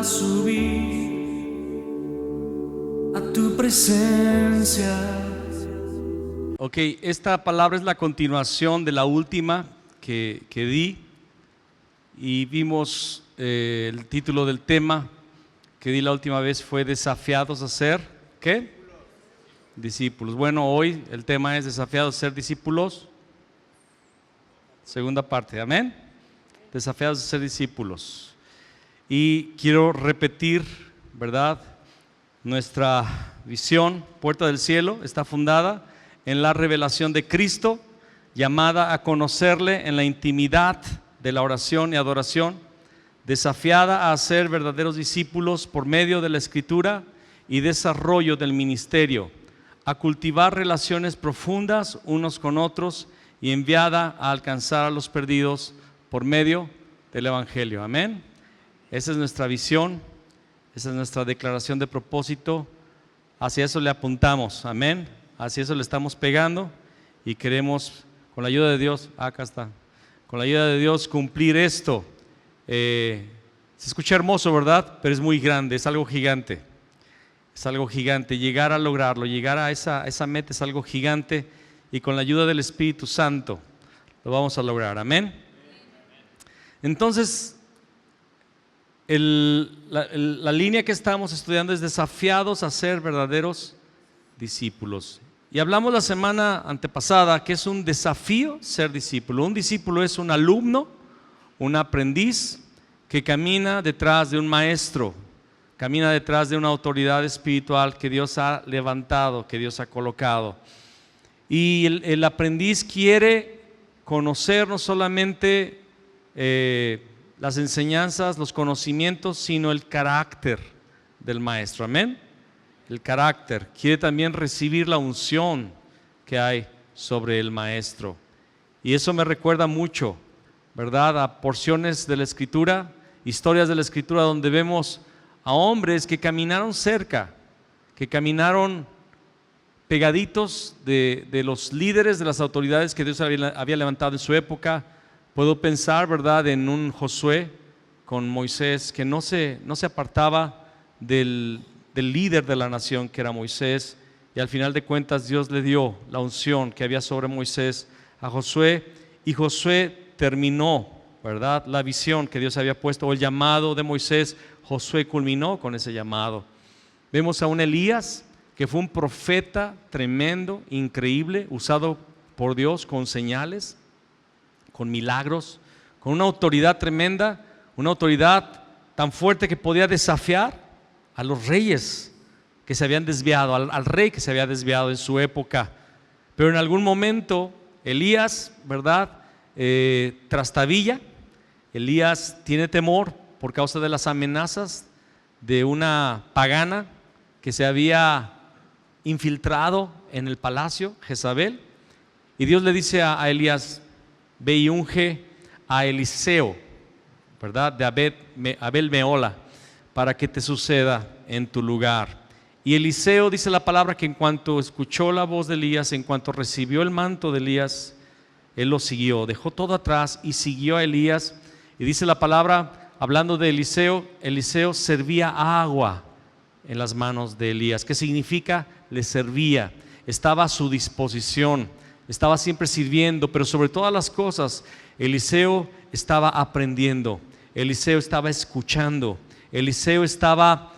a subir a tu presencia. Ok, esta palabra es la continuación de la última que di, y vimos el título del tema que di la última vez fue desafiados a ser, ¿qué? Discípulos. Bueno, hoy el tema es desafiados a ser discípulos. Segunda parte, amén. Desafiados a ser discípulos. Y quiero repetir, ¿verdad? Nuestra visión, Puerta del Cielo, está fundada en la revelación de Cristo, llamada a conocerle en la intimidad de la oración y adoración, desafiada a ser verdaderos discípulos por medio de la Escritura y desarrollo del ministerio, a cultivar relaciones profundas unos con otros y enviada a alcanzar a los perdidos por medio del Evangelio. Amén. Esa es nuestra visión, esa es nuestra declaración de propósito. Hacia eso le apuntamos, amén. Hacia eso le estamos pegando y queremos, con la ayuda de Dios, acá está, con la ayuda de Dios cumplir esto. Se escucha hermoso, ¿verdad? Pero es muy grande, es algo gigante. Es algo gigante, llegar a lograrlo, llegar a esa meta es algo gigante, y con la ayuda del Espíritu Santo lo vamos a lograr, amén. Entonces, la línea que estamos estudiando es desafiados a ser verdaderos discípulos. Y hablamos la semana antepasada que es un desafío ser discípulo. Un discípulo es un alumno, un aprendiz que camina detrás de un maestro, camina detrás de una autoridad espiritual que Dios ha levantado, que Dios ha colocado. Y el aprendiz quiere conocer no solamente las enseñanzas, los conocimientos, sino el carácter del maestro, amén. El carácter, quiere también recibir la unción que hay sobre el maestro. Y eso me recuerda mucho, ¿verdad?, a porciones de la Escritura, historias de la Escritura donde vemos a hombres que caminaron cerca, que caminaron pegaditos de los líderes, de las autoridades que Dios había levantado en su época. Puedo pensar, ¿verdad?, en un Josué con Moisés que no se apartaba del líder de la nación, que era Moisés, y al final de cuentas Dios le dio la unción que había sobre Moisés a Josué, y Josué terminó, ¿verdad?, la visión que Dios había puesto, o el llamado de Moisés. Josué culminó con ese llamado. Vemos a un Elías que fue un profeta tremendo, increíble, usado por Dios con señales, con milagros, con una autoridad tremenda, una autoridad tan fuerte que podía desafiar a los reyes que se habían desviado, al rey que se había desviado en su época. Pero en algún momento Elías, ¿verdad?, trastabilla. Elías tiene temor por causa de las amenazas de una pagana que se había infiltrado en el palacio, Jezabel. Y Dios le dice a Elías: ve y unge a Eliseo, ¿verdad?, de Abel Meola, para que te suceda en tu lugar. Y Eliseo, dice la palabra, que en cuanto escuchó la voz de Elías, en cuanto recibió el manto de Elías, él lo siguió, dejó todo atrás y siguió a Elías. Y dice la palabra, hablando de Eliseo, Eliseo servía agua en las manos de Elías. ¿Qué significa? Le servía, estaba a su disposición, estaba siempre sirviendo, pero sobre todas las cosas, Eliseo estaba aprendiendo, Eliseo estaba escuchando, Eliseo estaba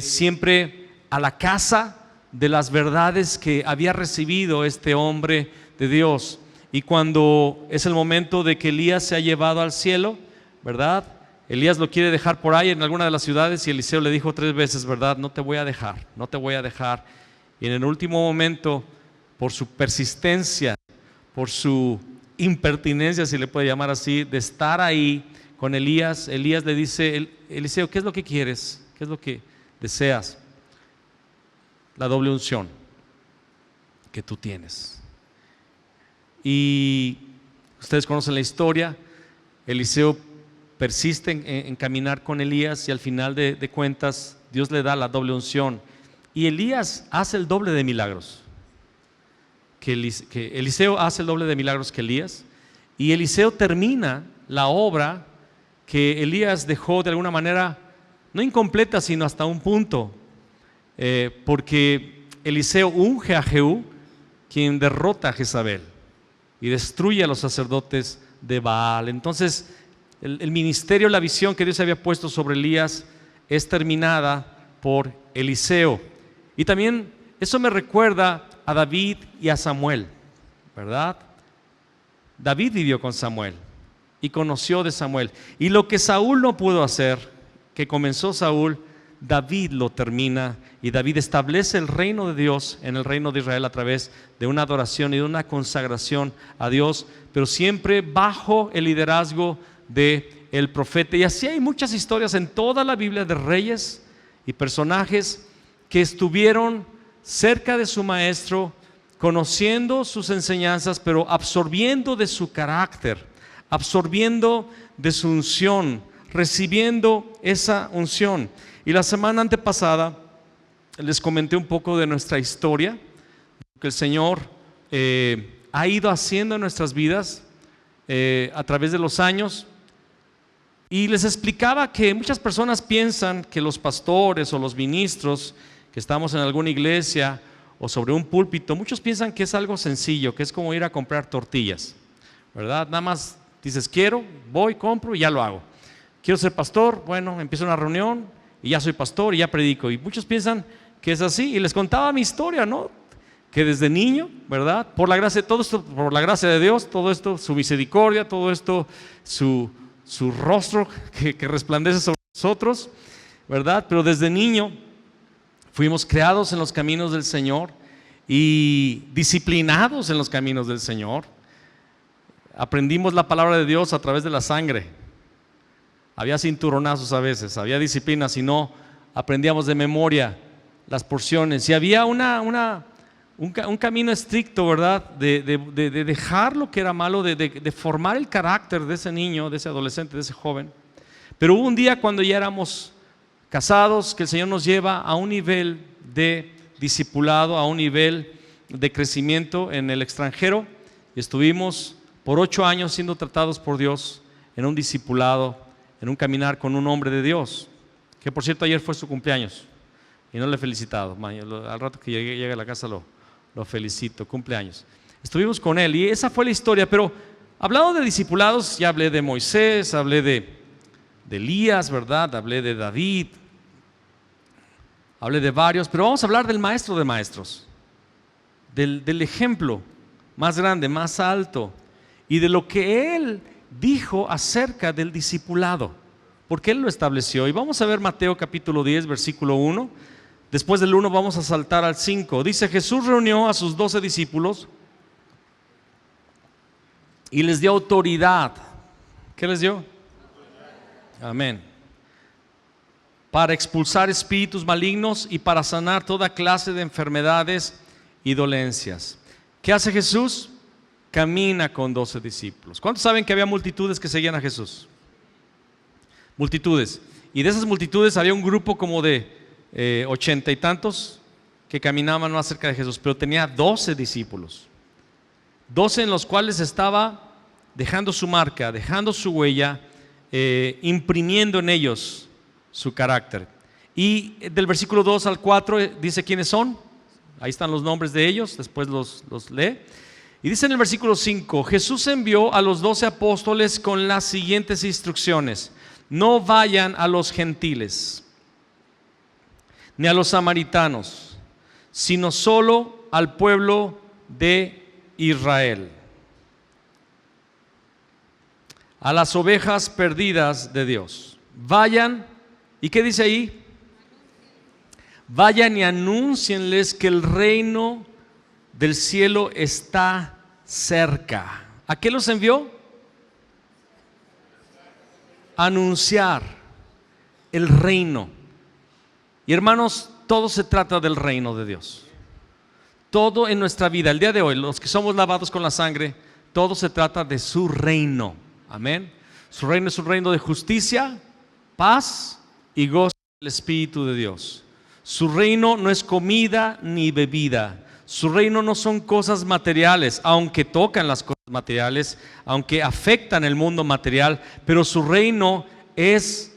siempre a la caza de las verdades que había recibido este hombre de Dios. Y cuando es el momento de que Elías se ha llevado al cielo, ¿verdad?, Elías lo quiere dejar por ahí en alguna de las ciudades, y Eliseo le dijo 3 veces, ¿verdad?, no te voy a dejar, no te voy a dejar. Y en el último momento, por su persistencia, por su impertinencia, si le puede llamar así, de estar ahí con Elías, Elías le dice: Eliseo, ¿qué es lo que quieres? ¿Qué es lo que deseas? La doble unción que tú tienes. Y ustedes conocen la historia. Eliseo persiste en caminar con Elías, y al final de cuentas Dios le da la doble unción, y Elías hace el doble de milagros que Eliseo hace el doble de milagros que Elías, y Eliseo termina la obra que Elías dejó de alguna manera no incompleta, sino hasta un punto, porque Eliseo unge a Jehú, quien derrota a Jezabel y destruye a los sacerdotes de Baal. Entonces, el ministerio, la visión que Dios había puesto sobre Elías es terminada por Eliseo. Y también eso me recuerda a David y a Samuel, ¿verdad? David vivió con Samuel y conoció de Samuel. Y lo que Saúl no pudo hacer, que comenzó Saúl, David lo termina, y David establece el reino de Dios en el reino de Israel a través de una adoración y de una consagración a Dios, pero siempre bajo el liderazgo de el profeta. Y así hay muchas historias en toda la Biblia de reyes y personajes que estuvieron cerca de su maestro, conociendo sus enseñanzas, pero absorbiendo de su carácter, absorbiendo de su unción, recibiendo esa unción. Y la semana antepasada les comenté un poco de nuestra historia, que el Señor ha ido haciendo en nuestras vidas a través de los años. Y les explicaba que muchas personas piensan que los pastores o los ministros que estamos en alguna iglesia o sobre un púlpito, muchos piensan que es algo sencillo, que es como ir a comprar tortillas, ¿verdad? Nada más dices, quiero, voy, compro y ya lo hago. Quiero ser pastor, bueno, empiezo una reunión y ya soy pastor y ya predico. Y muchos piensan que es así. Y les contaba mi historia, ¿no? Que desde niño, ¿verdad? Por la gracia de todo esto, por la gracia de Dios, todo esto, su misericordia, todo esto, su rostro que resplandece sobre nosotros, ¿verdad? Pero desde niño fuimos creados en los caminos del Señor y disciplinados en los caminos del Señor. Aprendimos la palabra de Dios a través de la sangre. Había cinturonazos a veces, había disciplina, si no aprendíamos de memoria las porciones. Y había un camino estricto, ¿verdad? De dejar lo que era malo, de formar el carácter de ese niño, de ese adolescente, de ese joven. Pero hubo un día cuando ya éramos casados, que el Señor nos lleva a un nivel de discipulado, a un nivel de crecimiento en el extranjero. Y estuvimos por 8 años siendo tratados por Dios en un discipulado, en un caminar con un hombre de Dios, que por cierto ayer fue su cumpleaños y no le he felicitado. Al rato que llegue a la casa lo felicito, cumpleaños. Estuvimos con él y esa fue la historia. Pero hablando de discipulados, ya hablé de Moisés, hablé de Elías, ¿verdad? Hablé de David, hablé de varios, pero vamos a hablar del maestro de maestros, del ejemplo más grande, más alto, y de lo que él dijo acerca del discipulado, porque él lo estableció. Y vamos a ver Mateo capítulo 10, versículo 1. Después del 1 vamos a saltar al 5. Dice: Jesús reunió a sus 12 discípulos y les dio autoridad. ¿Qué les dio? Amén. Para expulsar espíritus malignos y para sanar toda clase de enfermedades y dolencias. ¿Qué hace Jesús? Camina con 12 discípulos. ¿Cuántos saben que había multitudes que seguían a Jesús? Multitudes. Y de esas multitudes había un grupo como de 80 y tantos que caminaban más cerca de Jesús, pero tenía 12 discípulos. 12 en los cuales estaba dejando su marca, dejando su huella, imprimiendo en ellos su carácter. Y del versículo 2 al 4 dice quiénes son. Ahí están los nombres de ellos, después los lee. Y dice en el versículo 5: Jesús envió a los 12 apóstoles con las siguientes instrucciones: no vayan a los gentiles, ni a los samaritanos, sino solo al pueblo de Israel, a las ovejas perdidas de Dios. Vayan, ¿y qué dice ahí? Vayan y anúncienles que el reino del cielo está cerca. ¿A qué los envió? Anunciar el reino. Y hermanos, todo se trata del reino de Dios. Todo en nuestra vida, el día de hoy, los que somos lavados con la sangre, todo se trata de su reino. Amén. Su reino es un reino de justicia, paz y gozo del Espíritu de Dios. Su reino no es comida ni bebida. Su reino no son cosas materiales, aunque tocan las cosas materiales, aunque afectan el mundo material, pero su reino es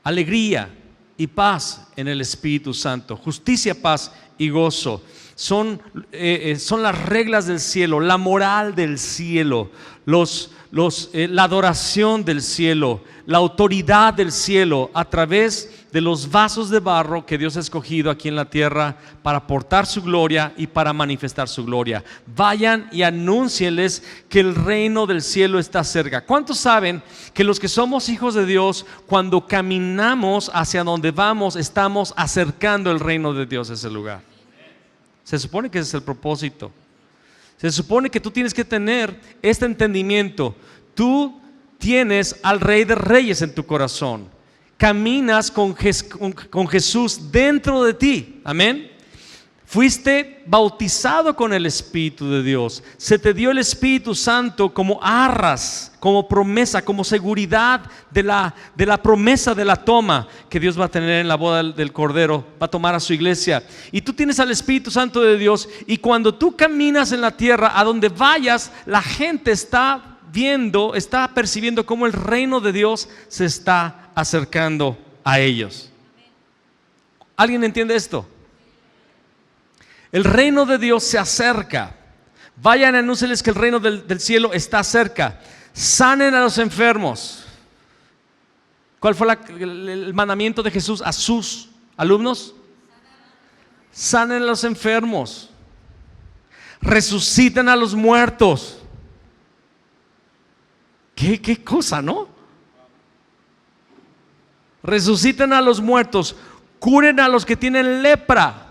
alegría, y paz en el Espíritu Santo. Justicia, paz y gozo. Son las reglas del cielo, la moral del cielo, la adoración del cielo, la autoridad del cielo a través de los vasos de barro que Dios ha escogido aquí en la tierra para portar su gloria y para manifestar su gloria. Vayan y anúncienles que el reino del cielo está cerca. ¿Cuántos saben que los que somos hijos de Dios, cuando caminamos hacia donde vamos, estamos acercando el reino de Dios a ese lugar? Se supone que ese es el propósito. Se supone que tú tienes que tener este entendimiento. Tú tienes al Rey de Reyes en tu corazón. Caminas con Jesús dentro de ti. Amén. Fuiste bautizado con el Espíritu de Dios. Se te dio el Espíritu Santo como arras, como promesa, como seguridad de la promesa de la toma que Dios va a tener en la boda del Cordero. Va a tomar a su iglesia. Y tú tienes al Espíritu Santo de Dios. Y cuando tú caminas en la tierra, a donde vayas, la gente está viendo, está percibiendo cómo el reino de Dios se está acercando a ellos. ¿Alguien entiende esto? El reino de Dios se acerca. Vayan, anúncienles que el reino del cielo está cerca. Sanen a los enfermos. ¿Cuál fue el mandamiento de Jesús a sus alumnos? Sanen a los enfermos. Resuciten a los muertos. ¿Qué cosa, no? Resuciten a los muertos. Curen a los que tienen lepra.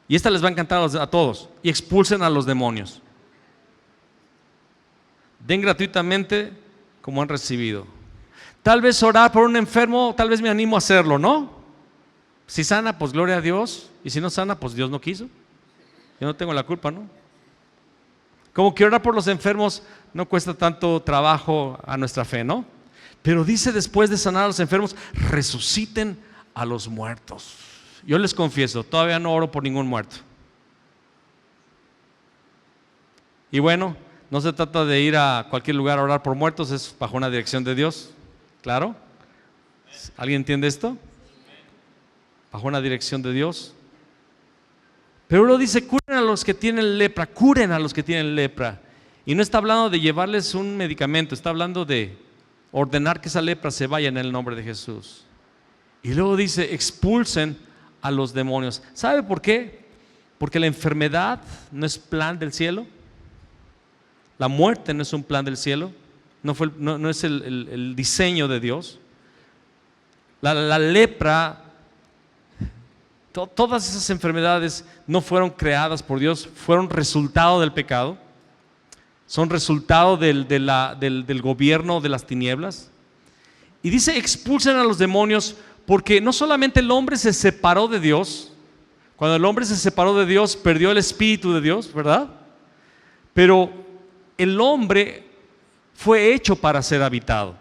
Y esta les va a encantar a todos. Y expulsen a los demonios. Den gratuitamente como han recibido. Tal vez orar por un enfermo, tal vez me animo a hacerlo, ¿no? Si sana, pues gloria a Dios. Y si no sana, pues Dios no quiso. Yo no tengo la culpa, ¿no? Como que orar por los enfermos no cuesta tanto trabajo a nuestra fe, ¿no? Pero dice, después de sanar a los enfermos, resuciten a los muertos. Yo les confieso, todavía no oro por ningún muerto. Y bueno, no se trata de ir a cualquier lugar a orar por muertos, es bajo una dirección de Dios. ¿Claro? ¿Alguien entiende esto? Bajo una dirección de Dios. Pero luego dice, curen a los que tienen lepra, curen a los que tienen lepra. Y no está hablando de llevarles un medicamento, está hablando de ordenar que esa lepra se vaya en el nombre de Jesús. Y luego dice, expulsen a los demonios. ¿Sabe por qué? Porque la enfermedad no es plan del cielo. La muerte no es un plan del cielo. No es el diseño de Dios. La lepra, todas esas enfermedades no fueron creadas por Dios, fueron resultado del pecado. Son resultado del gobierno de las tinieblas. Y dice, expulsen a los demonios, porque no solamente el hombre se separó de Dios. Cuando el hombre se separó de Dios, perdió el Espíritu de Dios, ¿verdad? Pero el hombre fue hecho para ser habitado.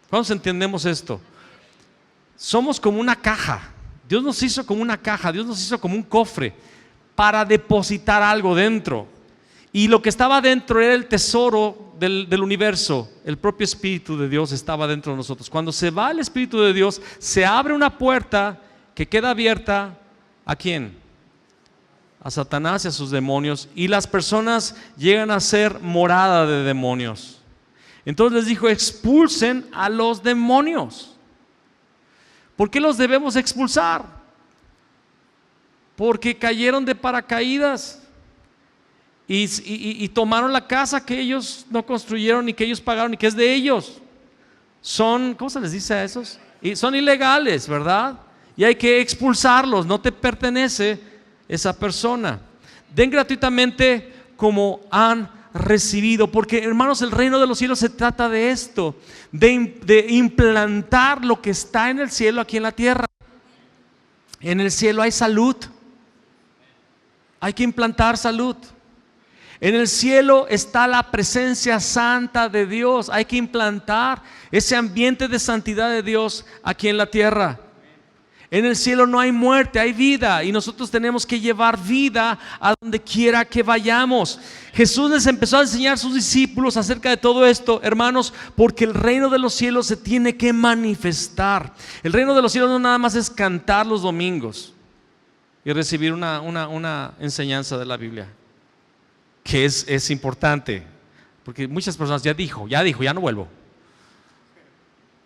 ¿Cuántos entendemos esto? Somos como una caja. Dios nos hizo como una caja, Dios nos hizo como un cofre para depositar algo dentro. Y lo que estaba dentro era el tesoro del universo. El propio Espíritu de Dios estaba dentro de nosotros. Cuando se va el Espíritu de Dios, se abre una puerta que queda abierta. ¿A quién? A Satanás y a sus demonios. Y las personas llegan a ser morada de demonios. Entonces les dijo, expulsen a los demonios. ¿Por qué los debemos expulsar? Porque cayeron de paracaídas. Y tomaron la casa que ellos no construyeron, ni que ellos pagaron, ni que es de ellos. ¿Cómo se les dice a esos? Son ilegales, ¿verdad? Y hay que expulsarlos, no te pertenece esa persona. Den gratuitamente como han recibido, porque hermanos, el reino de los cielos se trata de esto, de implantar lo que está en el cielo aquí en la tierra. En el cielo hay salud, hay que implantar salud. En el cielo está la presencia santa de Dios. Hay que implantar ese ambiente de santidad de Dios aquí en la tierra. En el cielo no hay muerte, hay vida, y nosotros tenemos que llevar vida a donde quiera que vayamos. Jesús les empezó a enseñar a sus discípulos acerca de todo esto, hermanos, porque el reino de los cielos se tiene que manifestar. El reino de los cielos no nada más es cantar los domingos y recibir una enseñanza de la Biblia, que es importante, porque muchas personas ya dijo, ya no vuelvo.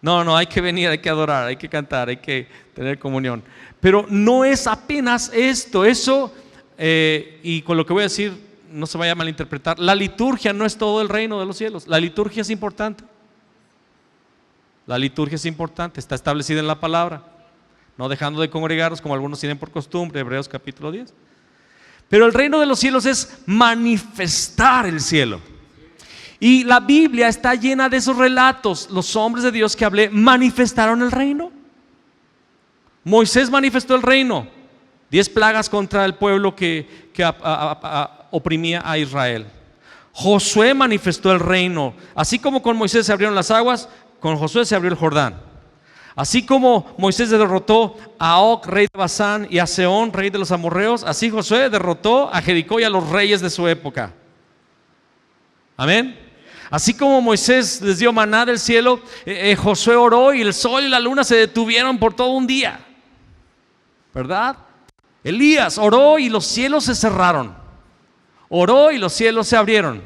No, hay que venir, hay que adorar, hay que cantar, hay que tener comunión. Pero no es apenas esto, y con lo que voy a decir, no se vaya a malinterpretar, la liturgia no es todo el reino de los cielos. La liturgia es importante. La liturgia es importante, está establecida en la palabra, no dejando de congregarnos como algunos tienen por costumbre, Hebreos capítulo 10. Pero el reino de los cielos es manifestar el cielo. Y la Biblia está llena de esos relatos. Los hombres de Dios que hablé manifestaron el reino. Moisés manifestó el reino, 10 plagas contra el pueblo que oprimía a Israel. Josué manifestó el reino. Así como con Moisés se abrieron las aguas, con Josué se abrió el Jordán. Así como Moisés derrotó a Og, rey de Basán, y a Sehón, rey de los amorreos, así Josué derrotó a Jericó y a los reyes de su época. Amén. Así como Moisés les dio maná del cielo, Josué oró y el sol y la luna se detuvieron por todo un día, ¿verdad? Elías oró y los cielos se cerraron. Oró y los cielos se abrieron.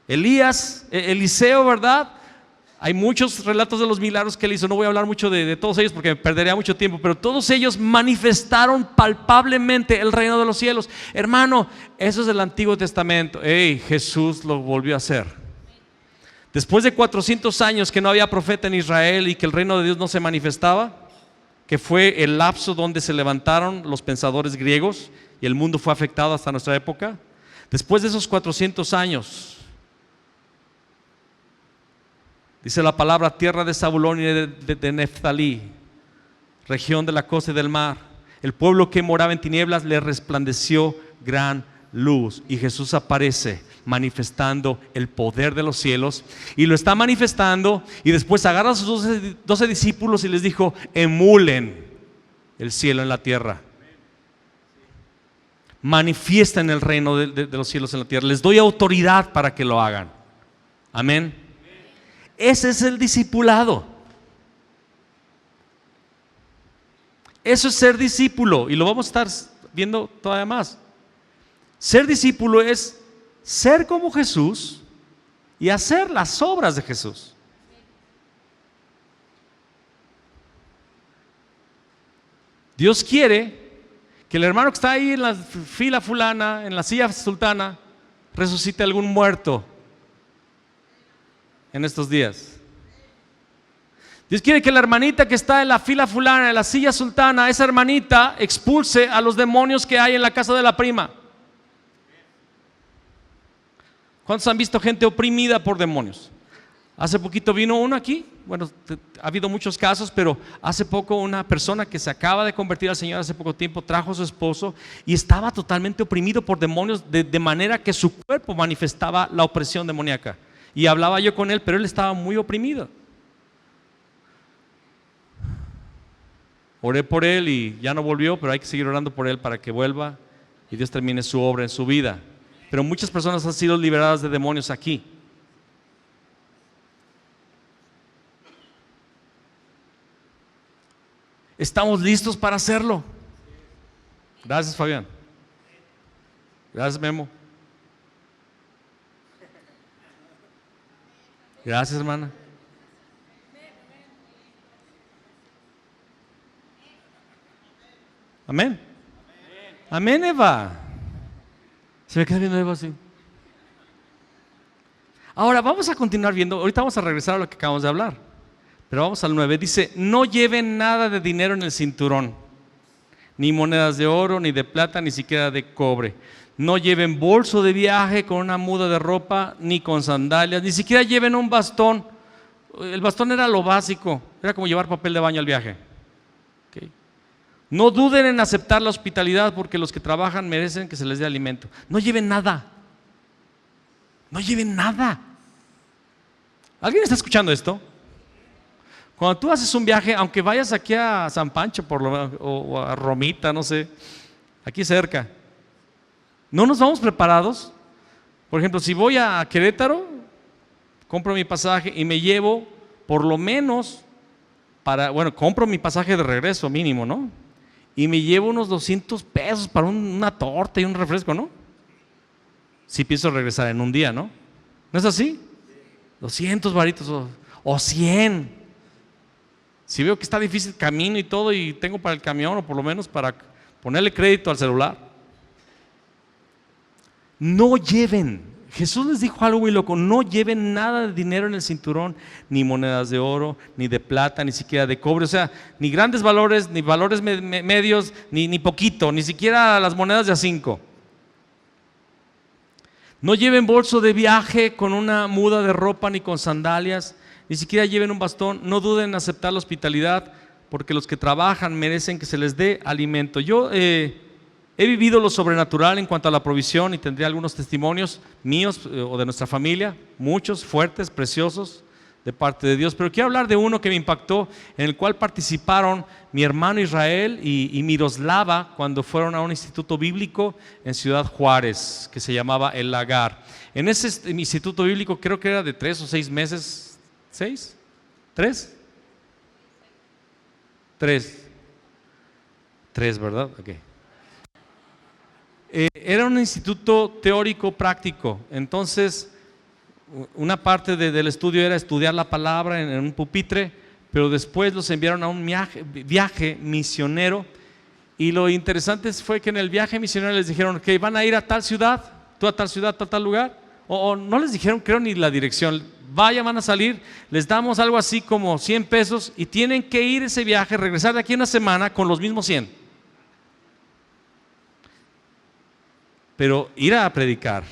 Eliseo, ¿verdad? Hay muchos relatos de los milagros que él hizo. No voy a hablar mucho de todos ellos porque me perdería mucho tiempo, pero todos ellos manifestaron palpablemente el reino de los cielos. Hermano, eso es del Antiguo Testamento. Jesús lo volvió a hacer. Después de 400 años que no había profeta en Israel y que el reino de Dios no se manifestaba, que fue el lapso donde se levantaron los pensadores griegos y el mundo fue afectado hasta nuestra época. Después de esos 400 años, dice la palabra, tierra de Zabulón y de Neftalí, región de la costa y del mar, el pueblo que moraba en tinieblas le resplandeció gran luz. Y Jesús aparece manifestando el poder de los cielos, y lo está manifestando, y después agarra a sus 12 discípulos y les dijo: emulen el cielo en la tierra, manifiesten el reino de los cielos en la tierra, les doy autoridad para que lo hagan. Amén. Ese es el discipulado. Eso es ser discípulo, y lo vamos a estar viendo todavía más. Ser discípulo es ser como Jesús y hacer las obras de Jesús. Dios quiere que el hermano que está ahí en la fila fulana, en la silla sultana, resucite a algún muerto en estos días. Dios quiere que la hermanita que está en la fila fulana, en la silla sultana, esa hermanita expulse a los demonios que hay en la casa de la prima. ¿Cuántos han visto gente oprimida por demonios? Hace poquito vino uno aquí, bueno, ha habido muchos casos, pero hace poco una persona que se acaba de convertir al Señor hace poco tiempo trajo a su esposo y estaba totalmente oprimido por demonios, de manera que su cuerpo manifestaba la opresión demoníaca. Y hablaba yo con él, pero él estaba muy oprimido. Oré por él y ya no volvió, pero hay que seguir orando por él para que vuelva y Dios termine su obra en su vida. Pero muchas personas han sido liberadas de demonios aquí. ¿Estamos listos para hacerlo? Gracias, Fabián. Gracias, Memo. Gracias, hermana. Amén. Amén, Eva. Se me queda viendo Eva así. Ahora vamos a continuar viendo. Ahorita vamos a regresar a lo que acabamos de hablar, pero vamos al 9. Dice: no lleven nada de dinero en el cinturón, ni monedas de oro, ni de plata, ni siquiera de cobre. No lleven bolso de viaje con una muda de ropa, ni con sandalias, ni siquiera lleven un bastón. El bastón era lo básico, era como llevar papel de baño al viaje. ¿Okay? No duden en aceptar la hospitalidad, porque los que trabajan merecen que se les dé alimento. No lleven nada. No lleven nada. ¿Alguien está escuchando esto? Cuando tú haces un viaje, aunque vayas aquí a San Pancho o a Romita, no sé, aquí cerca, ¿no nos vamos preparados? Por ejemplo, si voy a Querétaro, compro mi pasaje y me llevo por lo menos compro mi pasaje de regreso mínimo, ¿no? Y me llevo unos 200 pesos para una torta y un refresco, ¿no? Si pienso regresar en un día, ¿no? ¿No es así? 200 varitos o 100. Si veo que está difícil camino y todo y tengo para el camión o por lo menos para ponerle crédito al celular. No lleven. Jesús les dijo algo muy loco: no lleven nada de dinero en el cinturón, ni monedas de oro, ni de plata, ni siquiera de cobre, o sea, ni grandes valores, ni valores medios, ni poquito, ni siquiera las monedas de a 5. No lleven bolso de viaje con una muda de ropa, ni con sandalias, ni siquiera lleven un bastón. No duden en aceptar la hospitalidad, porque los que trabajan merecen que se les dé alimento. Yo he vivido lo sobrenatural en cuanto a la provisión y tendré algunos testimonios míos o de nuestra familia, muchos, fuertes, preciosos, de parte de Dios. Pero quiero hablar de uno que me impactó, en el cual participaron mi hermano Israel y Miroslava cuando fueron a un instituto bíblico en Ciudad Juárez, que se llamaba El Lagar. En ese instituto bíblico creo que era de 3 o 6 meses. ¿6? ¿3? 3, ¿verdad? Ok. Era un instituto teórico práctico, entonces una parte del estudio era estudiar la palabra en un pupitre, pero después los enviaron a un viaje misionero, y lo interesante fue que en el viaje misionero les dijeron que van a ir a tal ciudad, tú a tal ciudad, a tal lugar, o no les dijeron, creo, ni la dirección. Van a salir, les damos algo así como 100 pesos y tienen que ir ese viaje, regresar de aquí a una semana con los mismos 100. Pero ir a predicar,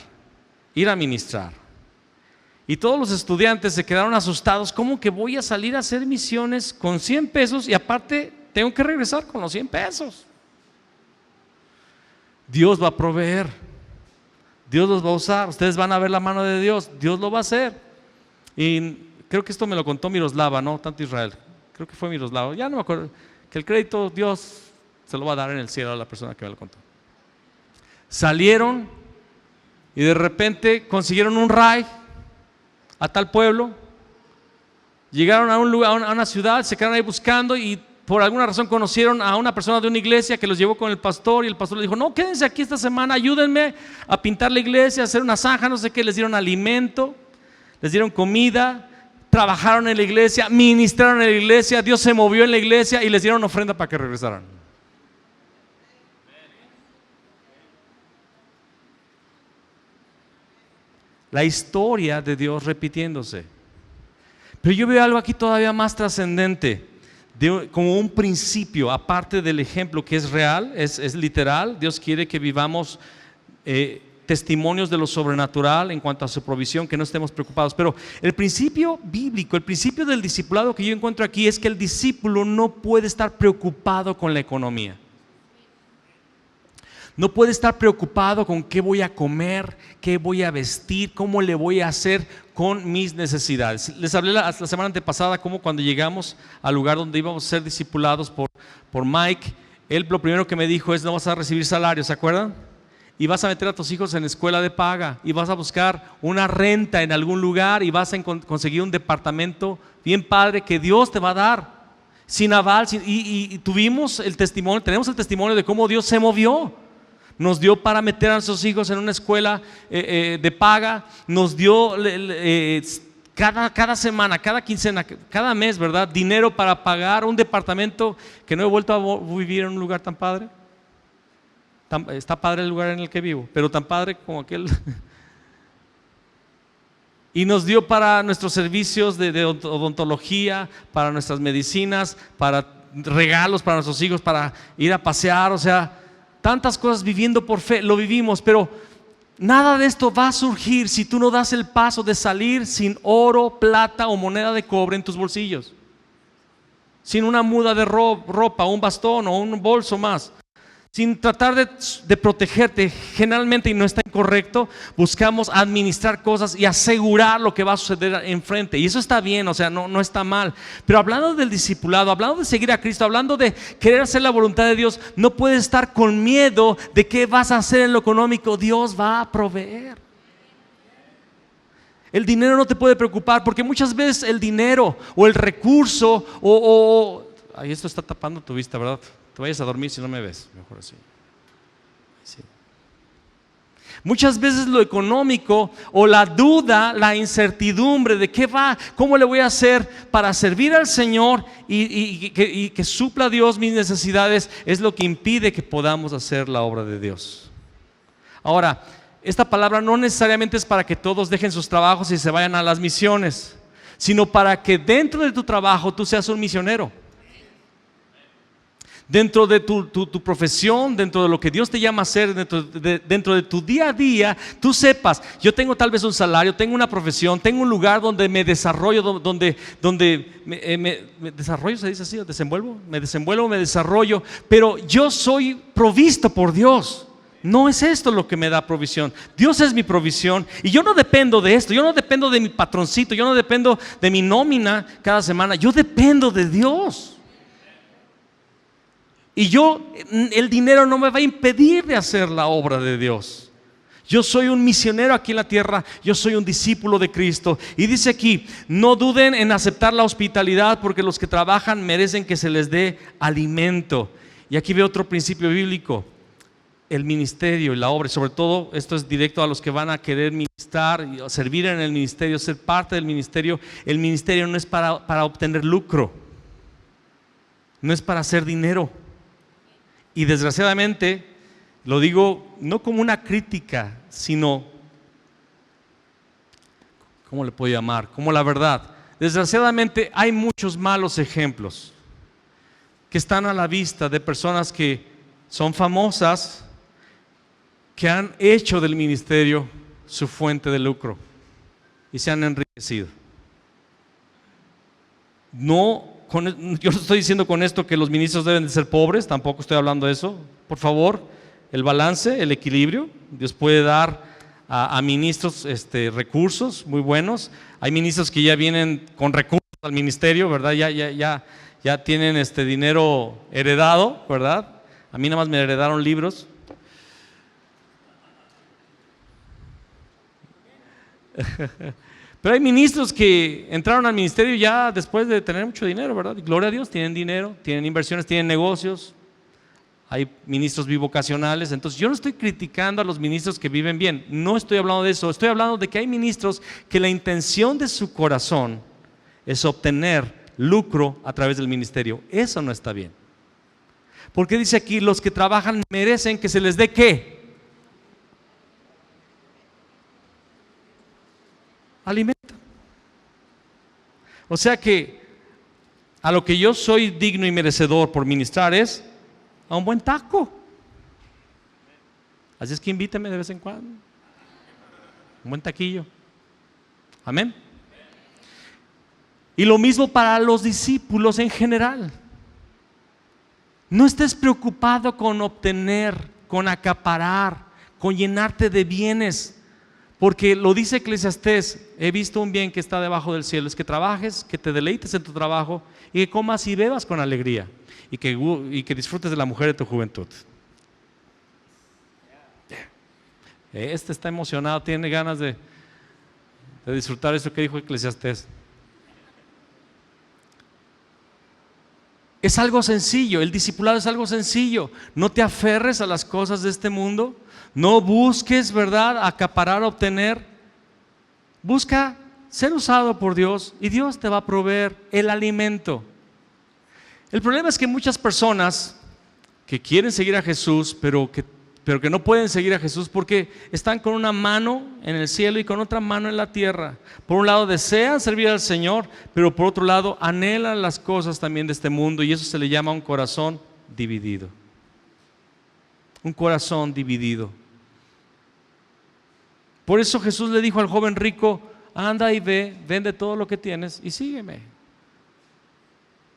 ir a ministrar. Y todos los estudiantes se quedaron asustados. ¿Cómo que voy a salir a hacer misiones con 100 pesos y aparte tengo que regresar con los 100 pesos? Dios va a proveer, Dios los va a usar, ustedes van a ver la mano de Dios, Dios lo va a hacer. Y creo que esto me lo contó Miroslava, no tanto Israel, creo que fue Miroslava, ya no me acuerdo, que el crédito Dios se lo va a dar en el cielo a la persona que me lo contó. Salieron y de repente consiguieron un ride a tal pueblo, llegaron a un lugar, a una ciudad, se quedaron ahí buscando y por alguna razón conocieron a una persona de una iglesia que los llevó con el pastor, y el pastor les dijo: no, quédense aquí esta semana, ayúdenme a pintar la iglesia, a hacer una zanja, no sé qué. Les dieron alimento, les dieron comida, trabajaron en la iglesia, ministraron en la iglesia, Dios se movió en la iglesia y les dieron ofrenda para que regresaran. La historia de Dios repitiéndose. Pero yo veo algo aquí todavía más trascendente, como un principio, aparte del ejemplo que es real, es literal. Dios quiere que vivamos testimonios de lo sobrenatural en cuanto a su provisión, que no estemos preocupados. Pero el principio bíblico, el principio del discipulado que yo encuentro aquí es que el discípulo no puede estar preocupado con la economía. No puede estar preocupado con qué voy a comer, qué voy a vestir, cómo le voy a hacer con mis necesidades. Les hablé la semana antepasada cómo cuando llegamos al lugar donde íbamos a ser discipulados por Mike, él lo primero que me dijo es: no vas a recibir salario, ¿se acuerdan? Y vas a meter a tus hijos en escuela de paga, y vas a buscar una renta en algún lugar, y vas a conseguir un departamento bien padre que Dios te va a dar, sin aval. Y tuvimos el testimonio, tenemos el testimonio de cómo Dios se movió. Nos dio para meter a nuestros hijos en una escuela de paga, nos dio cada semana, cada quincena, cada mes, ¿verdad?, dinero para pagar un departamento que no he vuelto a vivir en un lugar tan padre. Está padre el lugar en el que vivo, pero tan padre como aquel. Y nos dio para nuestros servicios de odontología, para nuestras medicinas, para regalos para nuestros hijos, para ir a pasear, o sea, tantas cosas viviendo por fe, lo vivimos. Pero nada de esto va a surgir si tú no das el paso de salir sin oro, plata o moneda de cobre en tus bolsillos, sin una muda de ropa, un bastón o un bolso más. sin tratar de protegerte. Generalmente, y no está incorrecto, buscamos administrar cosas y asegurar lo que va a suceder enfrente. Y eso está bien, o sea, no está mal. Pero hablando del discipulado, hablando de seguir a Cristo, hablando de querer hacer la voluntad de Dios, no puedes estar con miedo de qué vas a hacer en lo económico. Dios va a proveer. El dinero no te puede preocupar, porque muchas veces el dinero o el recurso Ay, esto está tapando tu vista, ¿verdad? Te vayas a dormir si no me ves. Mejor así. Sí. Muchas veces lo económico o la duda, la incertidumbre de qué va, cómo le voy a hacer para servir al Señor y que supla Dios mis necesidades, es lo que impide que podamos hacer la obra de Dios. Ahora, esta palabra no necesariamente es para que todos dejen sus trabajos y se vayan a las misiones, sino para que dentro de tu trabajo tú seas un misionero. Dentro de tu profesión, dentro de lo que Dios te llama a hacer, dentro de tu día a día, tú sepas, yo tengo tal vez un salario, tengo una profesión, tengo un lugar donde me desarrollo, donde me desarrollo, se dice así, me desarrollo, pero yo soy provisto por Dios. No es esto lo que me da provisión. Dios es mi provisión y yo no dependo de esto, yo no dependo de mi patroncito, yo no dependo de mi nómina cada semana, yo dependo de Dios. Y el dinero no me va a impedir de hacer la obra de Dios. Yo soy un misionero aquí en la tierra, yo soy un discípulo de Cristo. Y dice aquí, no duden en aceptar la hospitalidad, porque los que trabajan merecen que se les dé alimento. Y aquí veo otro principio bíblico, el ministerio y la obra. Sobre todo esto es directo a los que van a querer ministrar, servir en el ministerio, ser parte del ministerio. El ministerio no es para obtener lucro, no es para hacer dinero. Y desgraciadamente, lo digo no como una crítica, sino, ¿cómo le puedo llamar? Como la verdad. Desgraciadamente hay muchos malos ejemplos que están a la vista de personas que son famosas, que han hecho del ministerio su fuente de lucro y se han enriquecido. Yo no estoy diciendo con esto que los ministros deben de ser pobres, tampoco estoy hablando de eso. Por favor, el balance, el equilibrio. Dios puede dar a ministros recursos muy buenos. Hay ministros que ya vienen con recursos al ministerio, ¿verdad? Ya tienen dinero heredado, ¿verdad? A mí nada más me heredaron libros. Pero hay ministros que entraron al ministerio ya después de tener mucho dinero, ¿verdad? Y gloria a Dios, tienen dinero, tienen inversiones, tienen negocios. Hay ministros bivocacionales. Entonces yo no estoy criticando a los ministros que viven bien, no estoy hablando de eso. Estoy hablando de que hay ministros que la intención de su corazón es obtener lucro a través del ministerio. Eso no está bien. Porque dice aquí, los que trabajan merecen que se les dé ¿qué? Alimento. O sea que a lo que yo soy digno y merecedor por ministrar es a un buen taco. Así es que invítame de vez en cuando. Un buen taquillo. Amén. Y lo mismo para los discípulos en general. No estés preocupado con obtener, con acaparar, con llenarte de bienes. Porque lo dice Eclesiastés, he visto un bien que está debajo del cielo, es que trabajes, que te deleites en tu trabajo y que comas y bebas con alegría y que disfrutes de la mujer de tu juventud. Está emocionado, tiene ganas de disfrutar eso que dijo Eclesiastés. Es algo sencillo, el discipulado es algo sencillo. No te aferres a las cosas de este mundo. No busques, ¿verdad?, acaparar, obtener. Busca ser usado por Dios y Dios te va a proveer el alimento. El problema es que muchas personas que quieren seguir a Jesús, pero que no pueden seguir a Jesús porque están con una mano en el cielo y con otra mano en la tierra. Por un lado desean servir al Señor, pero por otro lado anhelan las cosas también de este mundo, y eso se le llama un corazón dividido. Un corazón dividido. Por eso Jesús le dijo al joven rico: anda y vende todo lo que tienes y sígueme.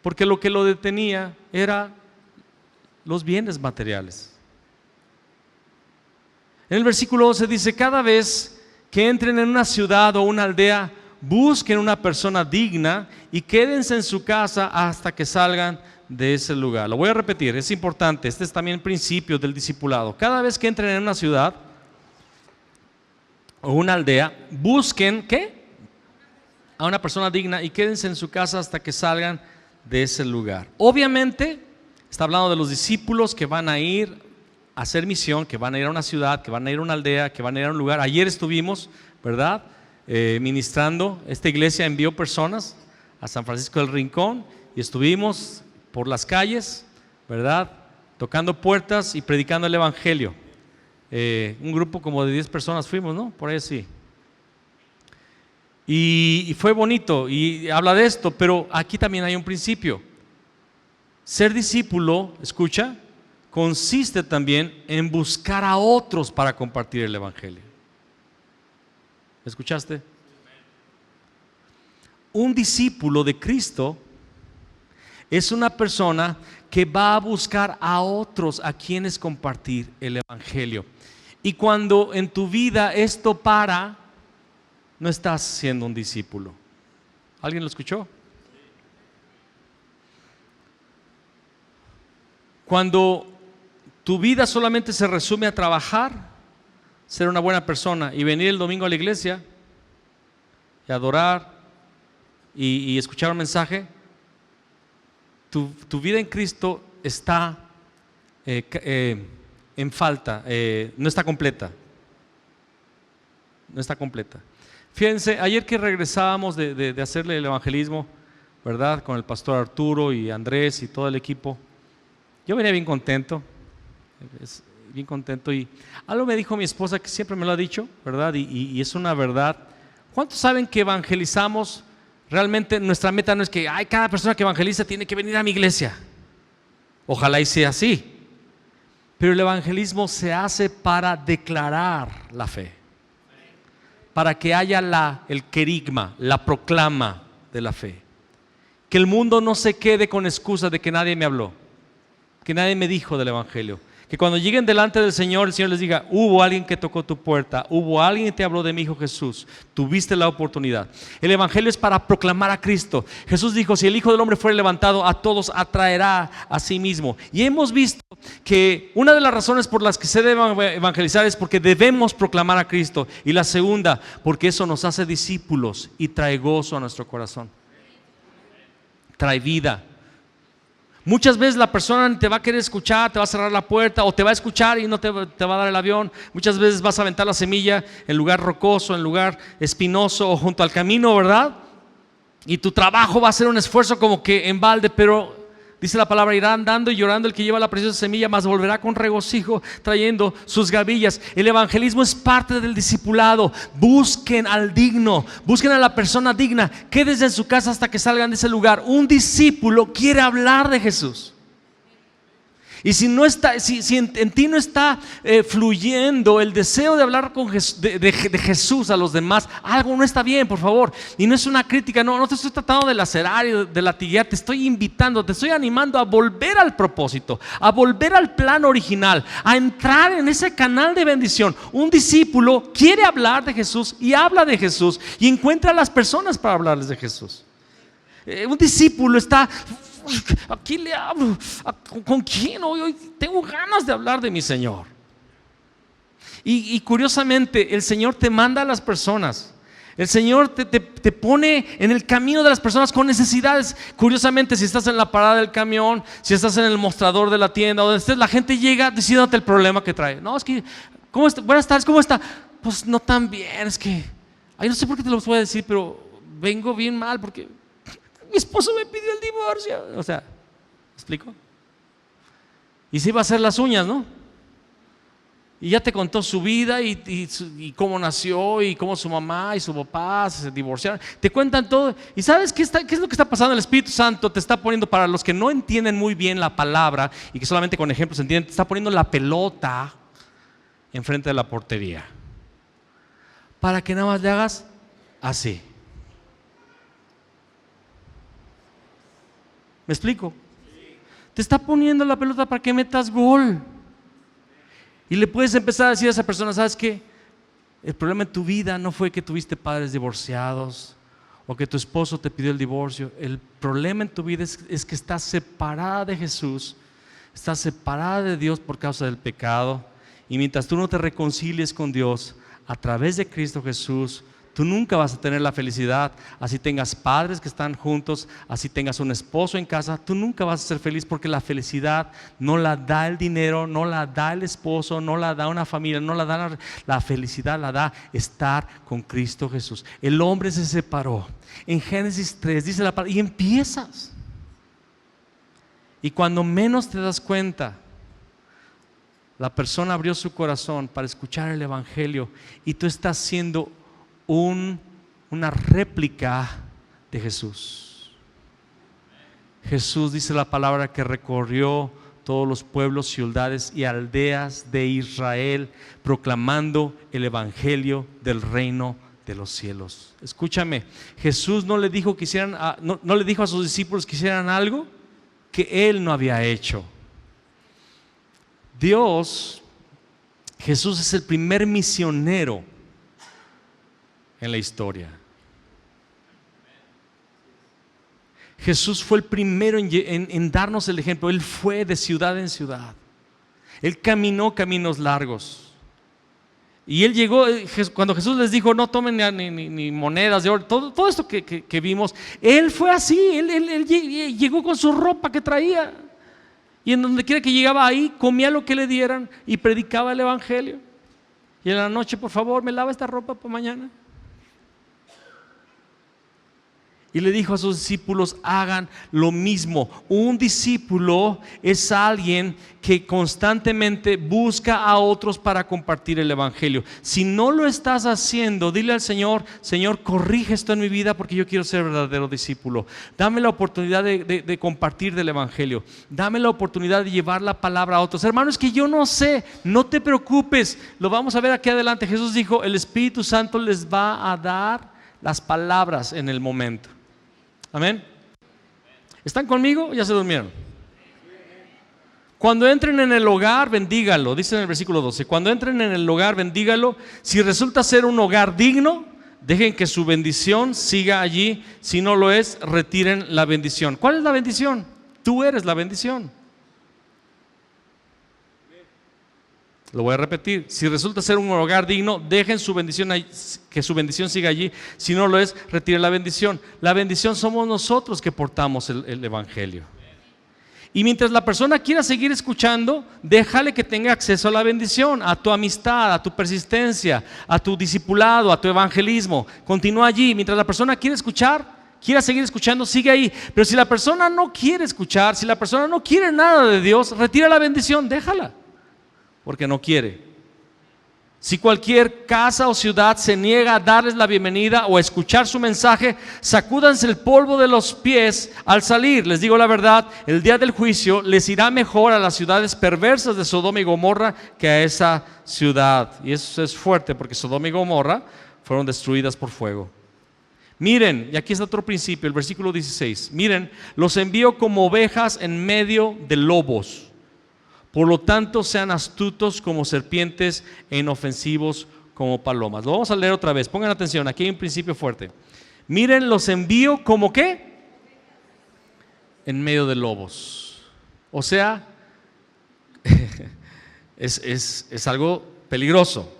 Porque lo que lo detenía era los bienes materiales. En el versículo 11 dice: cada vez que entren en una ciudad o una aldea, busquen una persona digna y quédense en su casa hasta que salgan de ese lugar. Lo voy a repetir, es importante, este es también el principio del discipulado. Cada vez que entren en una ciudad o una aldea, busquen, ¿qué? A una persona digna y quédense en su casa hasta que salgan de ese lugar. Obviamente está hablando de los discípulos que van a ir a hacer misión, que van a ir a una ciudad, que van a ir a una aldea, que van a ir a un lugar. Ayer estuvimos, ¿verdad?, ministrando. Esta iglesia envió personas a San Francisco del Rincón y estuvimos por las calles, ¿verdad?, tocando puertas y predicando el evangelio. Un grupo como de 10 personas fuimos, ¿no? Por ahí sí. Y fue bonito y habla de esto, pero aquí también hay un principio. Ser discípulo, escucha, consiste también en buscar a otros para compartir el evangelio. ¿Escuchaste? Un discípulo de Cristo es una persona que va a buscar a otros a quienes compartir el evangelio. Y cuando en tu vida esto para, no estás siendo un discípulo. ¿Alguien lo escuchó? Cuando tu vida solamente se resume a trabajar, ser una buena persona y venir el domingo a la iglesia y adorar y escuchar un mensaje, tu vida en Cristo está en falta, no está completa. No está completa. Fíjense, ayer que regresábamos de hacerle el evangelismo, ¿verdad?, con el pastor Arturo y Andrés y todo el equipo, yo venía bien contento, y algo me dijo mi esposa que siempre me lo ha dicho, ¿verdad?, y es una verdad. ¿Cuántos saben que evangelizamos? Realmente nuestra meta no es que cada persona que evangeliza tiene que venir a mi iglesia. Ojalá y sea así. Pero el evangelismo se hace para declarar la fe, para que haya el querigma, la proclama de la fe. Que el mundo no se quede con excusa de que nadie me habló, que nadie me dijo del evangelio. Que cuando lleguen delante del Señor, el Señor les diga: hubo alguien que tocó tu puerta, hubo alguien que te habló de mi Hijo Jesús, tuviste la oportunidad. El evangelio es para proclamar a Cristo. Jesús dijo: si el Hijo del Hombre fuera levantado, a todos atraerá a sí mismo. Y hemos visto que una de las razones por las que se debe evangelizar es porque debemos proclamar a Cristo. Y la segunda, porque eso nos hace discípulos y trae gozo a nuestro corazón, trae vida. Muchas veces la persona te va a querer escuchar, te va a cerrar la puerta, o te va a escuchar y no te va a dar el avión. Muchas veces vas a aventar la semilla en lugar rocoso, en lugar espinoso o junto al camino, ¿verdad? Y tu trabajo va a ser un esfuerzo como que en balde, pero dice la palabra: irá andando y llorando el que lleva la preciosa semilla, mas volverá con regocijo trayendo sus gavillas. El evangelismo es parte del discipulado. Busquen al digno, busquen a la persona digna, quédense en su casa hasta que salgan de ese lugar. Un discípulo quiere hablar de Jesús. Y si en ti no está fluyendo el deseo de hablar de Jesús a los demás, algo no está bien, por favor. Y no es una crítica, no te estoy tratando de lacerar y de latiguear. Te estoy invitando, te estoy animando a volver al propósito, a volver al plan original, a entrar en ese canal de bendición. Un discípulo quiere hablar de Jesús y habla de Jesús y encuentra a las personas para hablarles de Jesús. Un discípulo está: ¿a quién le hablo? ¿Con quién? Hoy tengo ganas de hablar de mi Señor. Y curiosamente, el Señor te manda a las personas. El Señor te pone en el camino de las personas con necesidades. Curiosamente, si estás en la parada del camión, si estás en el mostrador de la tienda, donde estés, la gente llega diciéndote el problema que trae. No, es que, ¿cómo está? Buenas tardes, ¿cómo está? Pues no tan bien, es que, no sé por qué te lo voy a decir, pero vengo bien mal porque mi esposo me pidió el divorcio. O sea, ¿me explico? Y se iba a hacer las uñas, ¿no? Y ya te contó su vida y cómo nació y cómo su mamá y su papá se divorciaron. Te cuentan todo. ¿Y sabes qué es lo que está pasando? El Espíritu Santo te está poniendo, para los que no entienden muy bien la palabra y que solamente con ejemplos entienden, te está poniendo la pelota enfrente de la portería para que nada más le hagas así. ¿Me explico? Te está poniendo la pelota para que metas gol. Y le puedes empezar a decir a esa persona, ¿sabes qué? El problema en tu vida no fue que tuviste padres divorciados o que tu esposo te pidió el divorcio. El problema en tu vida es que estás separada de Jesús, estás separada de Dios por causa del pecado. Y mientras tú no te reconcilies con Dios a través de Cristo Jesús, tú nunca vas a tener la felicidad. Así tengas padres que están juntos, así tengas un esposo en casa, tú nunca vas a ser feliz, porque la felicidad no la da el dinero, no la da el esposo, no la da una familia, no la da la felicidad, la da estar con Cristo Jesús. El hombre se separó. En Génesis 3 dice la palabra, y empiezas. Y cuando menos te das cuenta, la persona abrió su corazón para escuchar el evangelio y tú estás siendo una réplica de Jesús. Jesús, dice la palabra, que recorrió todos los pueblos, ciudades y aldeas de Israel, proclamando el evangelio del reino de los cielos. Escúchame, Jesús no le dijo no le dijo a sus discípulos que hicieran algo que Él no había hecho. Jesús es el primer misionero en la historia. Jesús fue el primero en darnos el ejemplo. Él fue de ciudad en ciudad. Él caminó caminos largos. Y Él llegó, cuando Jesús les dijo, no tomen ni monedas de oro, todo esto que vimos, Él fue así. Él llegó con su ropa que traía. Y en donde quiera que llegaba, ahí comía lo que le dieran y predicaba el evangelio. Y en la noche, por favor, me lava esta ropa para mañana. Y le dijo a sus discípulos, hagan lo mismo. Un discípulo es alguien que constantemente busca a otros para compartir el evangelio. Si no lo estás haciendo, dile al Señor, Señor, corrige esto en mi vida porque yo quiero ser verdadero discípulo. Dame la oportunidad de compartir del evangelio. Dame la oportunidad de llevar la palabra a otros. Hermanos, que yo no sé, no te preocupes. Lo vamos a ver aquí adelante. Jesús dijo, el Espíritu Santo les va a dar las palabras en el momento. Amén. ¿Están conmigo? ¿Ya se durmieron? Cuando entren en el hogar, bendígalo. Dice en el versículo 12, cuando entren en el hogar, bendígalo. Si resulta ser un hogar digno, dejen que su bendición siga allí. Si no lo es, retiren la bendición. ¿Cuál es la bendición? Tú eres la bendición. Lo voy a repetir, si resulta ser un hogar digno, dejen su bendición ahí, que su bendición siga allí. Si no lo es, retiren la bendición. La bendición somos nosotros que portamos el evangelio. Y mientras la persona quiera seguir escuchando, déjale que tenga acceso a la bendición, a tu amistad, a tu persistencia, a tu discipulado, a tu evangelismo. Continúa allí. Mientras la persona quiera escuchar, quiera seguir escuchando, sigue ahí. Pero si la persona no quiere escuchar, si la persona no quiere nada de Dios, retira la bendición, déjala. Porque no quiere. Si cualquier casa o ciudad se niega a darles la bienvenida o a escuchar su mensaje, sacúdanse el polvo de los pies al salir. Les digo la verdad, el día del juicio les irá mejor a las ciudades perversas de Sodoma y Gomorra que a esa ciudad. Y eso es fuerte, porque Sodoma y Gomorra fueron destruidas por fuego. Miren, y aquí está otro principio, el versículo 16. Miren, los envío como ovejas en medio de lobos. Por lo tanto, sean astutos como serpientes e inofensivos como palomas. Lo vamos a leer otra vez. Pongan atención, aquí hay un principio fuerte. Miren, los envío como ¿qué? En medio de lobos. O sea, es algo peligroso.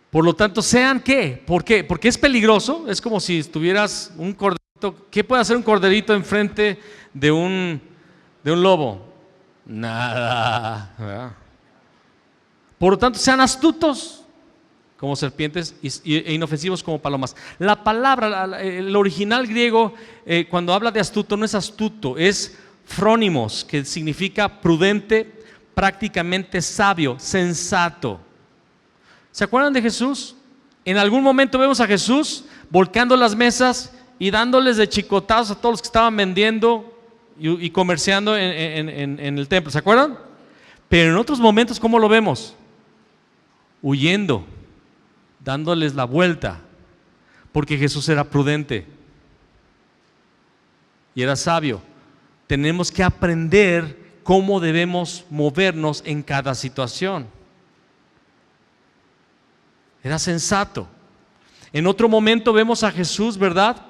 Por lo tanto, sean ¿qué? ¿Por qué? Porque es peligroso. Es como si estuvieras un corderito. ¿Qué puede hacer un corderito enfrente de un lobo? Nada, ¿verdad? Por lo tanto, sean astutos como serpientes e inofensivos como palomas. La palabra, el original griego, cuando habla de astuto, no es astuto, es frónimos, que significa prudente, prácticamente sabio, sensato. ¿Se acuerdan de Jesús? En algún momento vemos a Jesús volcando las mesas y dándoles de chicotazos a todos los que estaban vendiendo y comerciando en el templo, ¿se acuerdan? Pero en otros momentos, ¿cómo lo vemos? Huyendo, dándoles la vuelta, porque Jesús era prudente y era sabio. Tenemos que aprender cómo debemos movernos en cada situación. era sensato. En otro momento vemos a Jesús, ¿verdad?,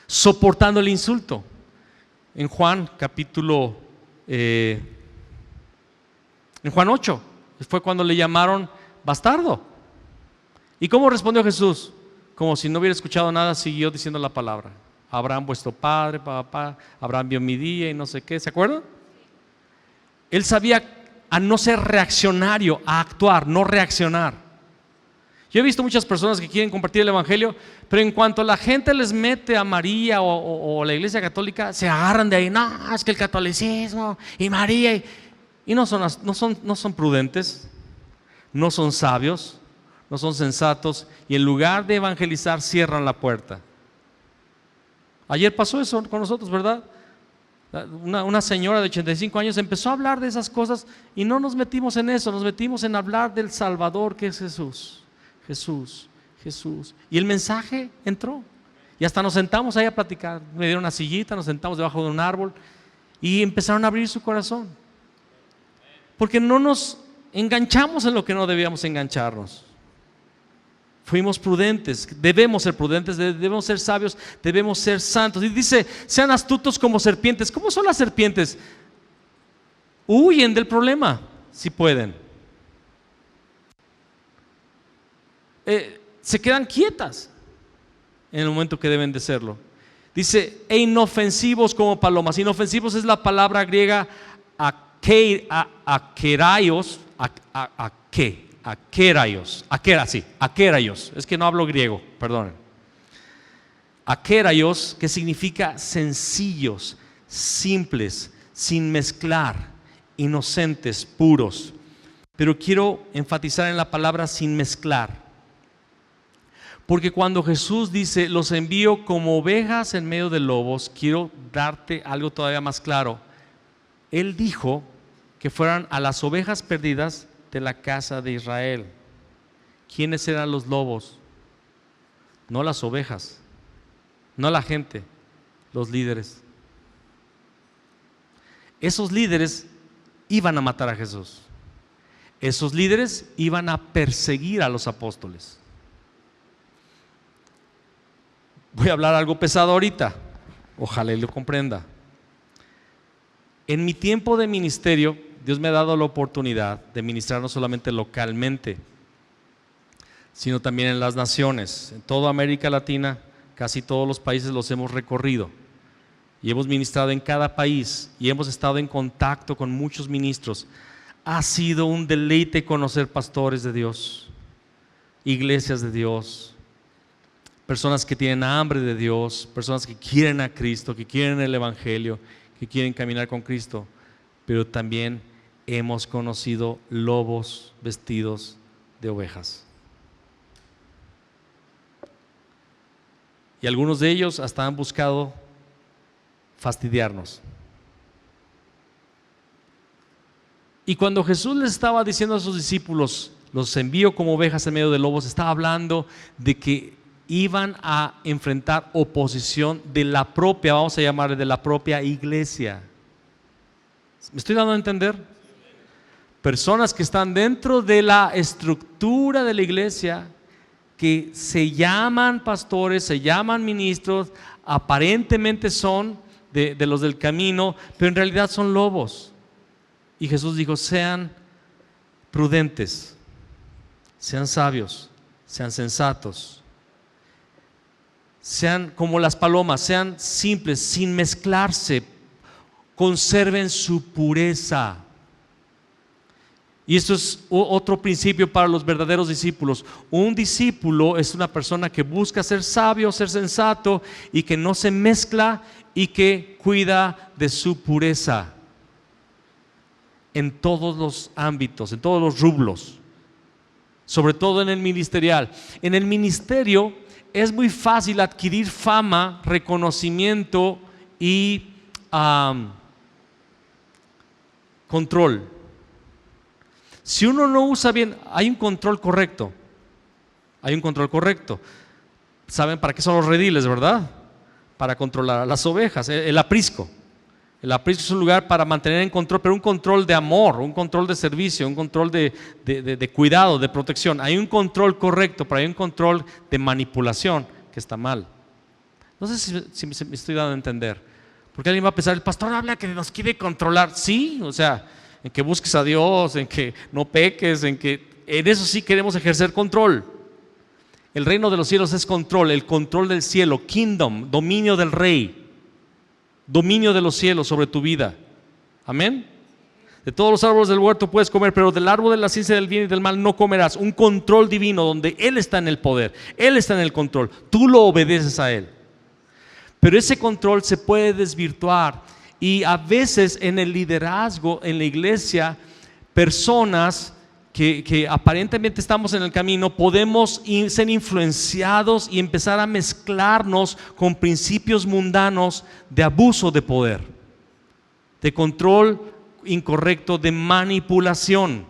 soportando el insulto. En Juan en Juan 8, fue cuando le llamaron bastardo. ¿Y cómo respondió Jesús? Como si no hubiera escuchado nada, siguió diciendo la palabra. Abraham vuestro padre, papá, Abraham vio mi día y no sé qué, ¿se acuerdan? Él sabía a no ser reaccionario, a actuar, no reaccionar. Yo he visto muchas personas que quieren compartir el evangelio, pero en cuanto la gente les mete a María o la iglesia católica, se agarran de ahí. No, es que el catolicismo y María y no son prudentes, no son sabios, no son sensatos, y en lugar de evangelizar cierran la puerta. Ayer pasó eso con nosotros, ¿verdad? Una señora de 85 años empezó a hablar de esas cosas y no nos metimos en eso, nos metimos en hablar del Salvador que es Jesús. Jesús, Jesús. Y el mensaje entró. Y hasta nos sentamos ahí a platicar. Me dieron una sillita, nos sentamos debajo de un árbol y empezaron a abrir su corazón. Porque no nos enganchamos en lo que no debíamos engancharnos. Fuimos prudentes, debemos ser prudentes, debemos ser sabios, debemos ser santos. Y dice, sean astutos como serpientes. ¿Cómo son las serpientes? Huyen del problema, si pueden. Se quedan quietas en el momento que deben de serlo. Dice, e inofensivos como palomas. Inofensivos es la palabra griega akeraios, akeraios, es que no hablo griego, perdonen. Akeraios, que significa sencillos, simples, sin mezclar, inocentes, puros. Pero quiero enfatizar en la palabra sin mezclar. Porque cuando Jesús dice, los envío como ovejas en medio de lobos, quiero darte algo todavía más claro. Él dijo que fueran a las ovejas perdidas de la casa de Israel. ¿Quiénes eran los lobos? No las ovejas, no la gente, los líderes. Esos líderes iban a matar a Jesús. Esos líderes iban a perseguir a los apóstoles. Voy a hablar algo pesado ahorita, ojalá lo comprenda. En mi tiempo de ministerio, Dios me ha dado la oportunidad de ministrar no solamente localmente, sino también en las naciones. En toda América Latina, casi todos los países los hemos recorrido y hemos ministrado en cada país y hemos estado en contacto con muchos ministros. Ha sido un deleite conocer pastores de Dios, iglesias de Dios, personas que tienen hambre de Dios, personas que quieren a Cristo, que quieren el Evangelio, que quieren caminar con Cristo, pero también hemos conocido lobos vestidos de ovejas. Y algunos de ellos hasta han buscado fastidiarnos. Y cuando Jesús les estaba diciendo a sus discípulos, los envío como ovejas en medio de lobos, estaba hablando de que iban a enfrentar oposición de la propia, vamos a llamarle, de la propia iglesia. ¿Me estoy dando a entender? Personas que están dentro de la estructura de la iglesia, que se llaman pastores, se llaman ministros, aparentemente son de los del camino, pero en realidad son lobos. Y Jesús dijo, sean prudentes, sean sabios, sean sensatos, sean como las palomas, sean simples, sin mezclarse, conserven su pureza. Y esto es otro principio para los verdaderos discípulos. Un discípulo es una persona que busca ser sabio, ser sensato y que no se mezcla y que cuida de su pureza en todos los ámbitos, en todos los rublos, sobre todo en el ministerial. En el ministerio es muy fácil adquirir fama, reconocimiento y control. Si uno no usa bien, hay un control correcto. Hay un control correcto. ¿Saben para qué son los rediles, verdad? Para controlar a las ovejas, el aprisco. El aprisco es un lugar para mantener en control, pero un control de amor, un control de servicio, un control de cuidado, de protección. Hay un control correcto, pero hay un control de manipulación que está mal. No sé si me estoy dando a entender. Porque alguien va a pensar, el pastor habla que nos quiere controlar. Sí, o sea, en que busques a Dios, en que no peques, en eso sí queremos ejercer control. El reino de los cielos es control, el control del cielo, kingdom, dominio del rey. Dominio de los cielos sobre tu vida. Amén. De todos los árboles del huerto puedes comer, pero del árbol de la ciencia del bien y del mal no comerás. Un control divino donde Él está en el poder, Él está en el control, tú lo obedeces a Él. Pero ese control se puede desvirtuar y a veces en el liderazgo, en la iglesia, personas que aparentemente estamos en el camino, podemos ser influenciados y empezar a mezclarnos con principios mundanos de abuso de poder, de control incorrecto, de manipulación.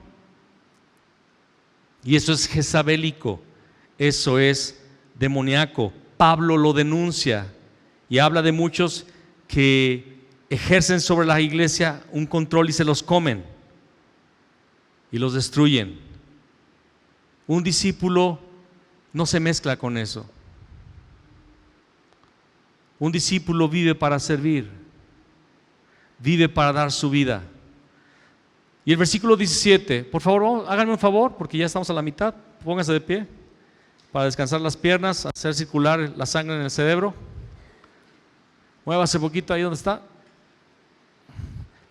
Y eso es jezabelico, eso es demoníaco. Pablo lo denuncia y habla de muchos que ejercen sobre la iglesia un control y se los comen y los destruyen. Un discípulo no se mezcla con eso. Un discípulo vive para servir, vive para dar su vida. Y el versículo 17, por favor, háganme un favor, porque ya estamos a la mitad. Pónganse de pie para descansar las piernas, hacer circular la sangre en el cerebro. Muévase poquito ahí donde está.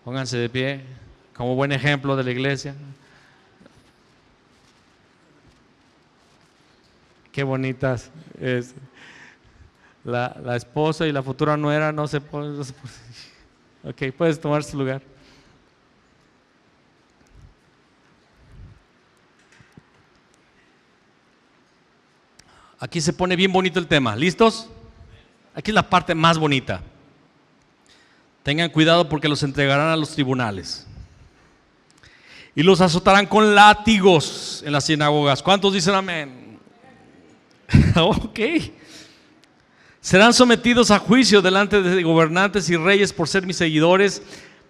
Pónganse de pie como buen ejemplo de la iglesia. Qué bonitas es. La esposa y la futura nuera no se ponen. Ok, puedes tomar su lugar. Aquí se pone bien bonito el tema. ¿Listos? Aquí es la parte más bonita. Tengan cuidado porque los entregarán a los tribunales y los azotarán con látigos en las sinagogas. ¿Cuántos dicen amén? Ok. Serán sometidos a juicio delante de gobernantes y reyes por ser mis seguidores,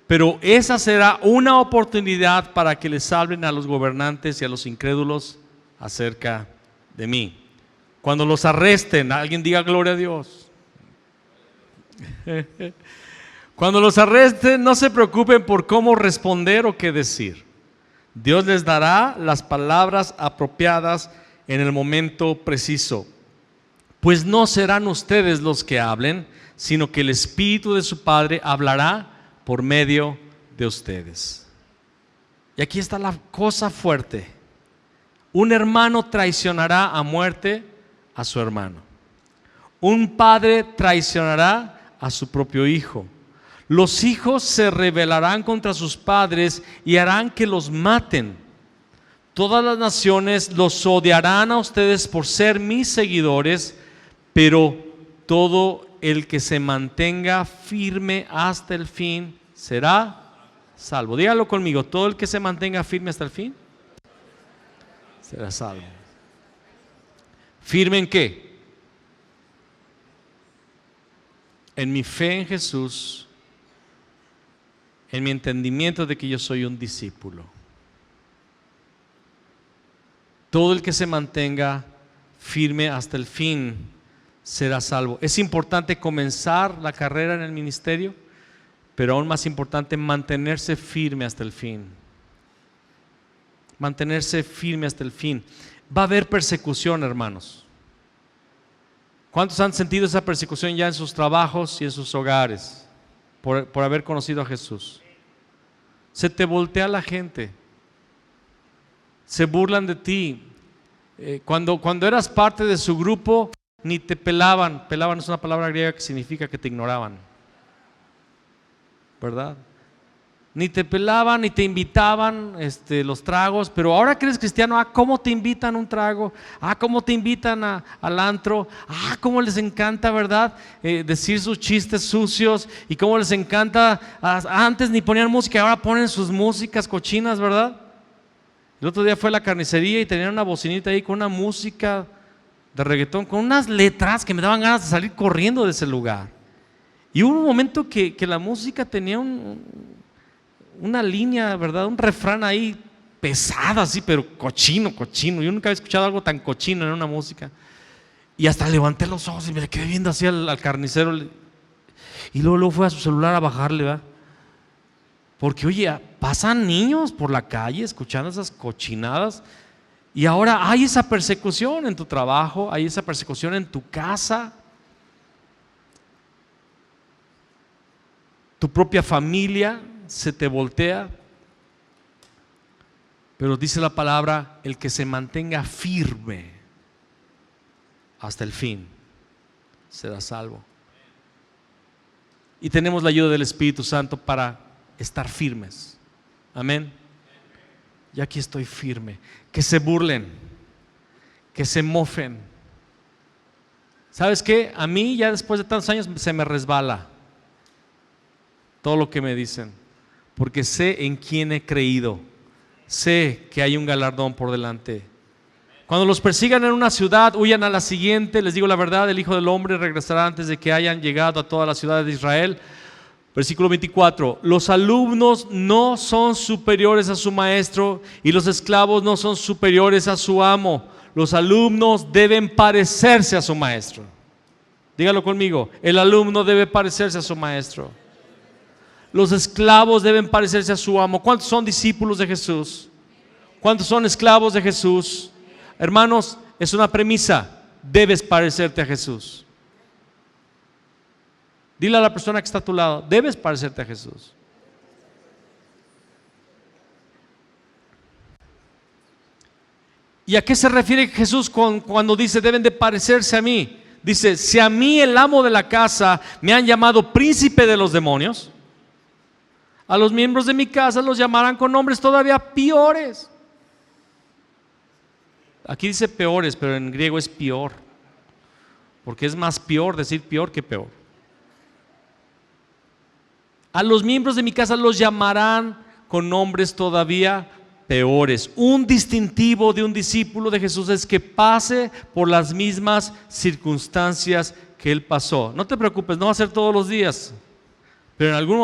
pero esa será una oportunidad para que les hablen a los gobernantes y a los incrédulos acerca de mí. Cuando los arresten, alguien diga gloria a Dios. Cuando los arresten, no se preocupen por cómo responder o qué decir. Dios les dará las palabras apropiadas en el momento preciso. Pues no serán ustedes los que hablen, sino que el Espíritu de su Padre hablará por medio de ustedes. Y aquí está la cosa fuerte. Un hermano traicionará a muerte a su hermano. Un padre traicionará a su propio hijo. Los hijos se rebelarán contra sus padres y harán que los maten. Todas las naciones los odiarán a ustedes por ser mis seguidores, pero todo el que se mantenga firme hasta el fin será salvo. Dígalo conmigo, todo el que se mantenga firme hasta el fin será salvo. ¿Firme en qué? En mi fe en Jesús, en mi entendimiento de que yo soy un discípulo. Todo el que se mantenga firme hasta el fin será salvo. Es importante comenzar la carrera en el ministerio, pero aún más importante mantenerse firme hasta el fin. Mantenerse firme hasta el fin. Va a haber persecución, hermanos. ¿Cuántos han sentido esa persecución ya en sus trabajos y en sus hogares por haber conocido a Jesús? Se te voltea la gente, se burlan de ti. Cuando eras parte de su grupo, ni te pelaban. Pelaban es una palabra griega que significa que te ignoraban, ¿verdad? Ni te pelaban, ni te invitaban los tragos. Pero ahora que eres cristiano, ¿cómo te invitan un trago? ¿Cómo te invitan al antro? ¿Cómo les encanta, verdad? Decir sus chistes sucios. Y cómo les encanta. Antes ni ponían música, ahora ponen sus músicas cochinas, ¿verdad? El otro día fue a la carnicería y tenían una bocinita ahí con una música de reggaetón, con unas letras que me daban ganas de salir corriendo de ese lugar. Y hubo un momento que la música tenía una línea, ¿verdad? Un refrán ahí pesado así, pero cochino. Yo nunca había escuchado algo tan cochino en una música. Y hasta levanté los ojos y me quedé viendo así al carnicero. Y luego fue a su celular a bajarle, ¿verdad? Porque oye, pasan niños por la calle escuchando esas cochinadas. Y ahora hay esa persecución en tu trabajo, hay esa persecución en tu casa. Tu propia familia se te voltea. Pero dice la palabra, el que se mantenga firme hasta el fin será salvo. Y tenemos la ayuda del Espíritu Santo para estar firmes. Amén. Y aquí estoy firme. Que se burlen, que se mofen. ¿Sabes qué? A mí ya después de tantos años se me resbala todo lo que me dicen, porque sé en quién he creído. Sé que hay un galardón por delante. Cuando los persigan en una ciudad, huyan a la siguiente. Les digo la verdad, el Hijo del Hombre regresará antes de que hayan llegado a todas las ciudades de Israel. Versículo 24, los alumnos no son superiores a su maestro y los esclavos no son superiores a su amo. Los alumnos deben parecerse a su maestro. Dígalo conmigo, el alumno debe parecerse a su maestro. Los esclavos deben parecerse a su amo. ¿Cuántos son discípulos de Jesús? ¿Cuántos son esclavos de Jesús? Hermanos, es una premisa, debes parecerte a Jesús. Dile a la persona que está a tu lado, debes parecerte a Jesús. ¿Y a qué se refiere Jesús cuando dice deben de parecerse a mí? Dice, si a mí el amo de la casa me han llamado príncipe de los demonios, a los miembros de mi casa los llamarán con nombres todavía peores. Aquí dice peores, pero en griego es peor, porque es más peor decir peor que peor. A los miembros de mi casa los llamarán con nombres todavía peores. Un distintivo de un discípulo de Jesús es que pase por las mismas circunstancias que él pasó. No te preocupes, no va a ser todos los días, pero en algún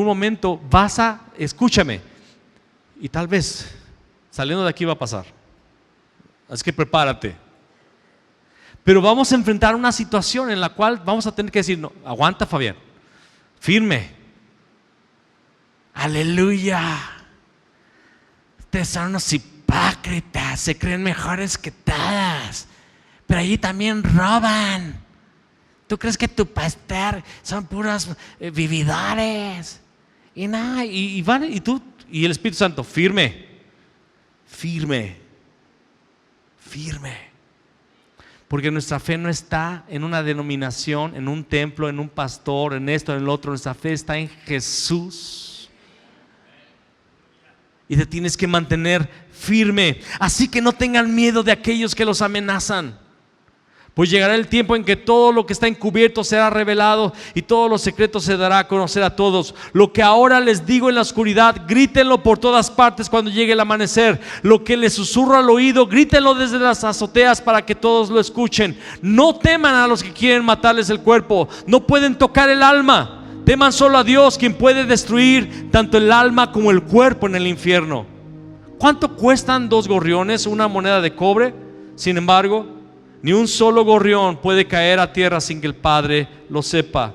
momento vas a, escúchame, y tal vez saliendo de aquí va a pasar. Así que prepárate. Pero vamos a enfrentar una situación en la cual vamos a tener que decir, no, aguanta Fabián, firme. Aleluya. Ustedes son unos hipócritas, se creen mejores que todas, pero allí también roban. ¿Tú crees que tu pastor son puros vividores? Y nada, y tú y el Espíritu Santo, firme. Porque nuestra fe no está en una denominación, en un templo, en un pastor, en esto, en el otro. Nuestra fe está en Jesús. Y te tienes que mantener firme. Así que no tengan miedo de aquellos que los amenazan. Pues llegará el tiempo en que todo lo que está encubierto será revelado y todos los secretos se dará a conocer a todos. Lo que ahora les digo en la oscuridad, grítenlo por todas partes cuando llegue el amanecer. Lo que les susurro al oído, grítenlo desde las azoteas para que todos lo escuchen. No teman a los que quieren matarles el cuerpo, no pueden tocar el alma. Teman solo a Dios, quien puede destruir tanto el alma como el cuerpo en el infierno. ¿Cuánto cuestan 2 gorriones, una moneda de cobre? Sin embargo, ni un solo gorrión puede caer a tierra sin que el Padre lo sepa.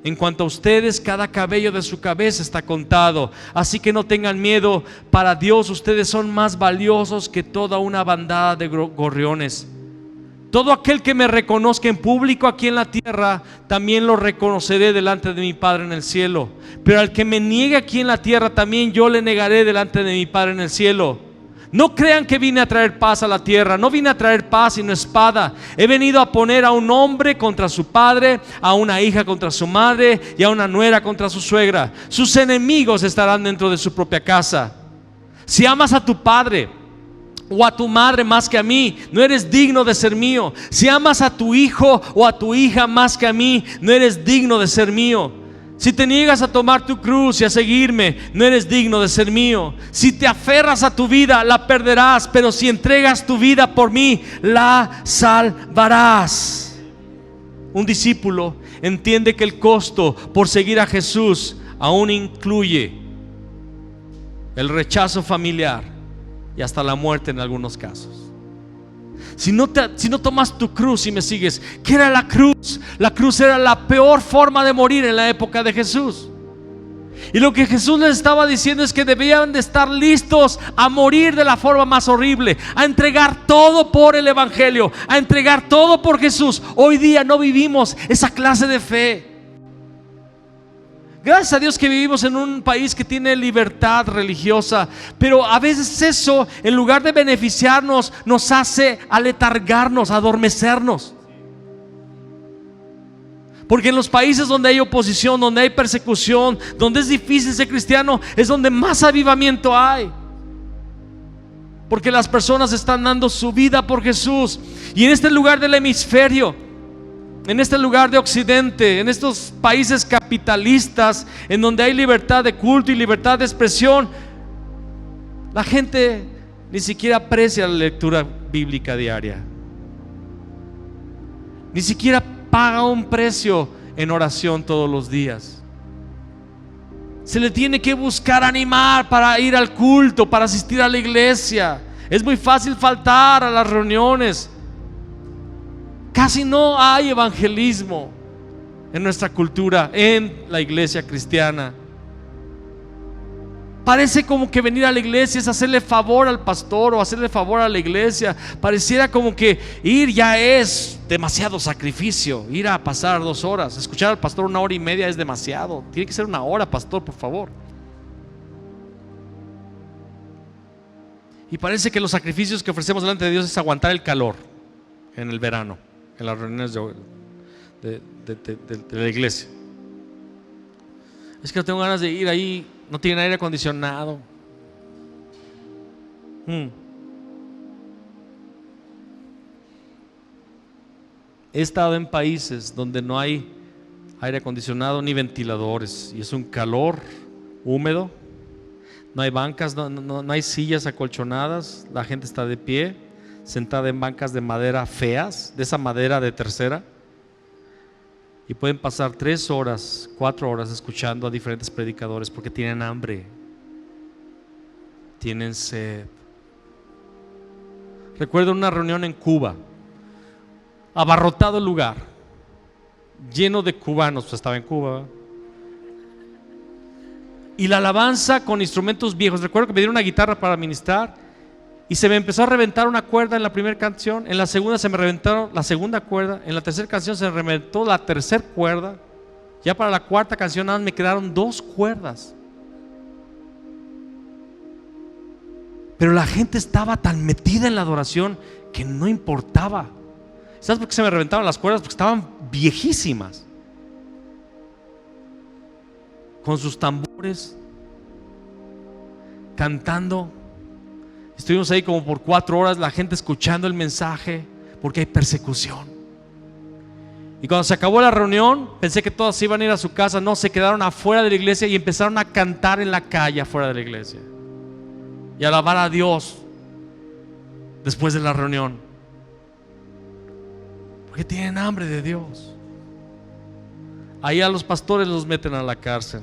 En cuanto a ustedes, cada cabello de su cabeza está contado. Así que no tengan miedo. Para Dios ustedes son más valiosos que toda una bandada de gorriones. Todo aquel que me reconozca en público aquí en la tierra, también lo reconoceré delante de mi Padre en el cielo. Pero al que me niegue aquí en la tierra, también yo le negaré delante de mi Padre en el cielo. No crean que vine a traer paz a la tierra. No vine a traer paz sino espada. He venido a poner a un hombre contra su padre, a una hija contra su madre y a una nuera contra su suegra. Sus enemigos estarán dentro de su propia casa. Si amas a tu padre o a tu madre más que a mí, no eres digno de ser mío. Si amas a tu hijo o a tu hija más que a mí, no eres digno de ser mío. Si te niegas a tomar tu cruz y a seguirme, no eres digno de ser mío. Si te aferras a tu vida, la perderás, pero si entregas tu vida por mí, la salvarás. Un discípulo entiende que el costo por seguir a Jesús aún incluye el rechazo familiar y hasta la muerte en algunos casos. Si no tomas tu cruz y me sigues, ¿qué era la cruz? La cruz era la peor forma de morir en la época de Jesús. Y lo que Jesús les estaba diciendo es que debían de estar listos a morir de la forma más horrible, a entregar todo por el Evangelio, a entregar todo por Jesús. Hoy día no vivimos esa clase de fe. Gracias a Dios que vivimos en un país que tiene libertad religiosa, pero a veces eso, en lugar de beneficiarnos, nos hace aletargarnos, adormecernos. Porque en los países donde hay oposición, donde hay persecución, donde es difícil ser cristiano, es donde más avivamiento hay. Porque las personas están dando su vida por Jesús. Y en este lugar del hemisferio, en este lugar de Occidente, en estos países capitalistas, en donde hay libertad de culto y libertad de expresión, la gente ni siquiera aprecia la lectura bíblica diaria, ni siquiera paga un precio en oración todos los días. Se le tiene que buscar animar para ir al culto, para asistir a la iglesia. Es muy fácil faltar a las reuniones. Casi no hay evangelismo en nuestra cultura, en la iglesia cristiana. Parece como que venir a la iglesia es hacerle favor al pastor o hacerle favor a la iglesia. Pareciera como que ir ya es demasiado sacrificio. Ir a pasar 2 horas, escuchar al pastor 1 hora y media es demasiado. Tiene que ser 1 hora, pastor, por favor. Y parece que los sacrificios que ofrecemos delante de Dios es aguantar el calor en el verano, en las reuniones de la iglesia. Es que no tengo ganas de ir ahí, no tienen aire acondicionado. He estado en países donde no hay aire acondicionado ni ventiladores y es un calor húmedo. No hay bancas, no hay sillas acolchonadas. La gente está de pie, sentada en bancas de madera feas, de esa madera de tercera. Y pueden pasar 3 horas, 4 horas escuchando a diferentes predicadores porque tienen hambre, tienen sed. Recuerdo una reunión en Cuba, abarrotado el lugar, lleno de cubanos, pues estaba en Cuba. Y la alabanza con instrumentos viejos. Recuerdo que me dieron una guitarra para ministrar y se me empezó a reventar una cuerda en la primera canción. En la segunda se me reventó la segunda cuerda. En la tercera canción se me reventó la tercera cuerda. Ya para la cuarta canción nada más me quedaron 2 cuerdas. Pero la gente estaba tan metida en la adoración que no importaba. ¿Sabes por qué se me reventaban las cuerdas? Porque estaban viejísimas, con sus tambores, cantando. Estuvimos ahí como por 4 horas, la gente escuchando el mensaje, porque hay persecución. Y cuando se acabó la reunión, pensé que todos iban a ir a su casa. No, se quedaron afuera de la iglesia y empezaron a cantar en la calle afuera de la iglesia y a alabar a Dios después de la reunión, porque tienen hambre de Dios. Ahí a los pastores los meten a la cárcel.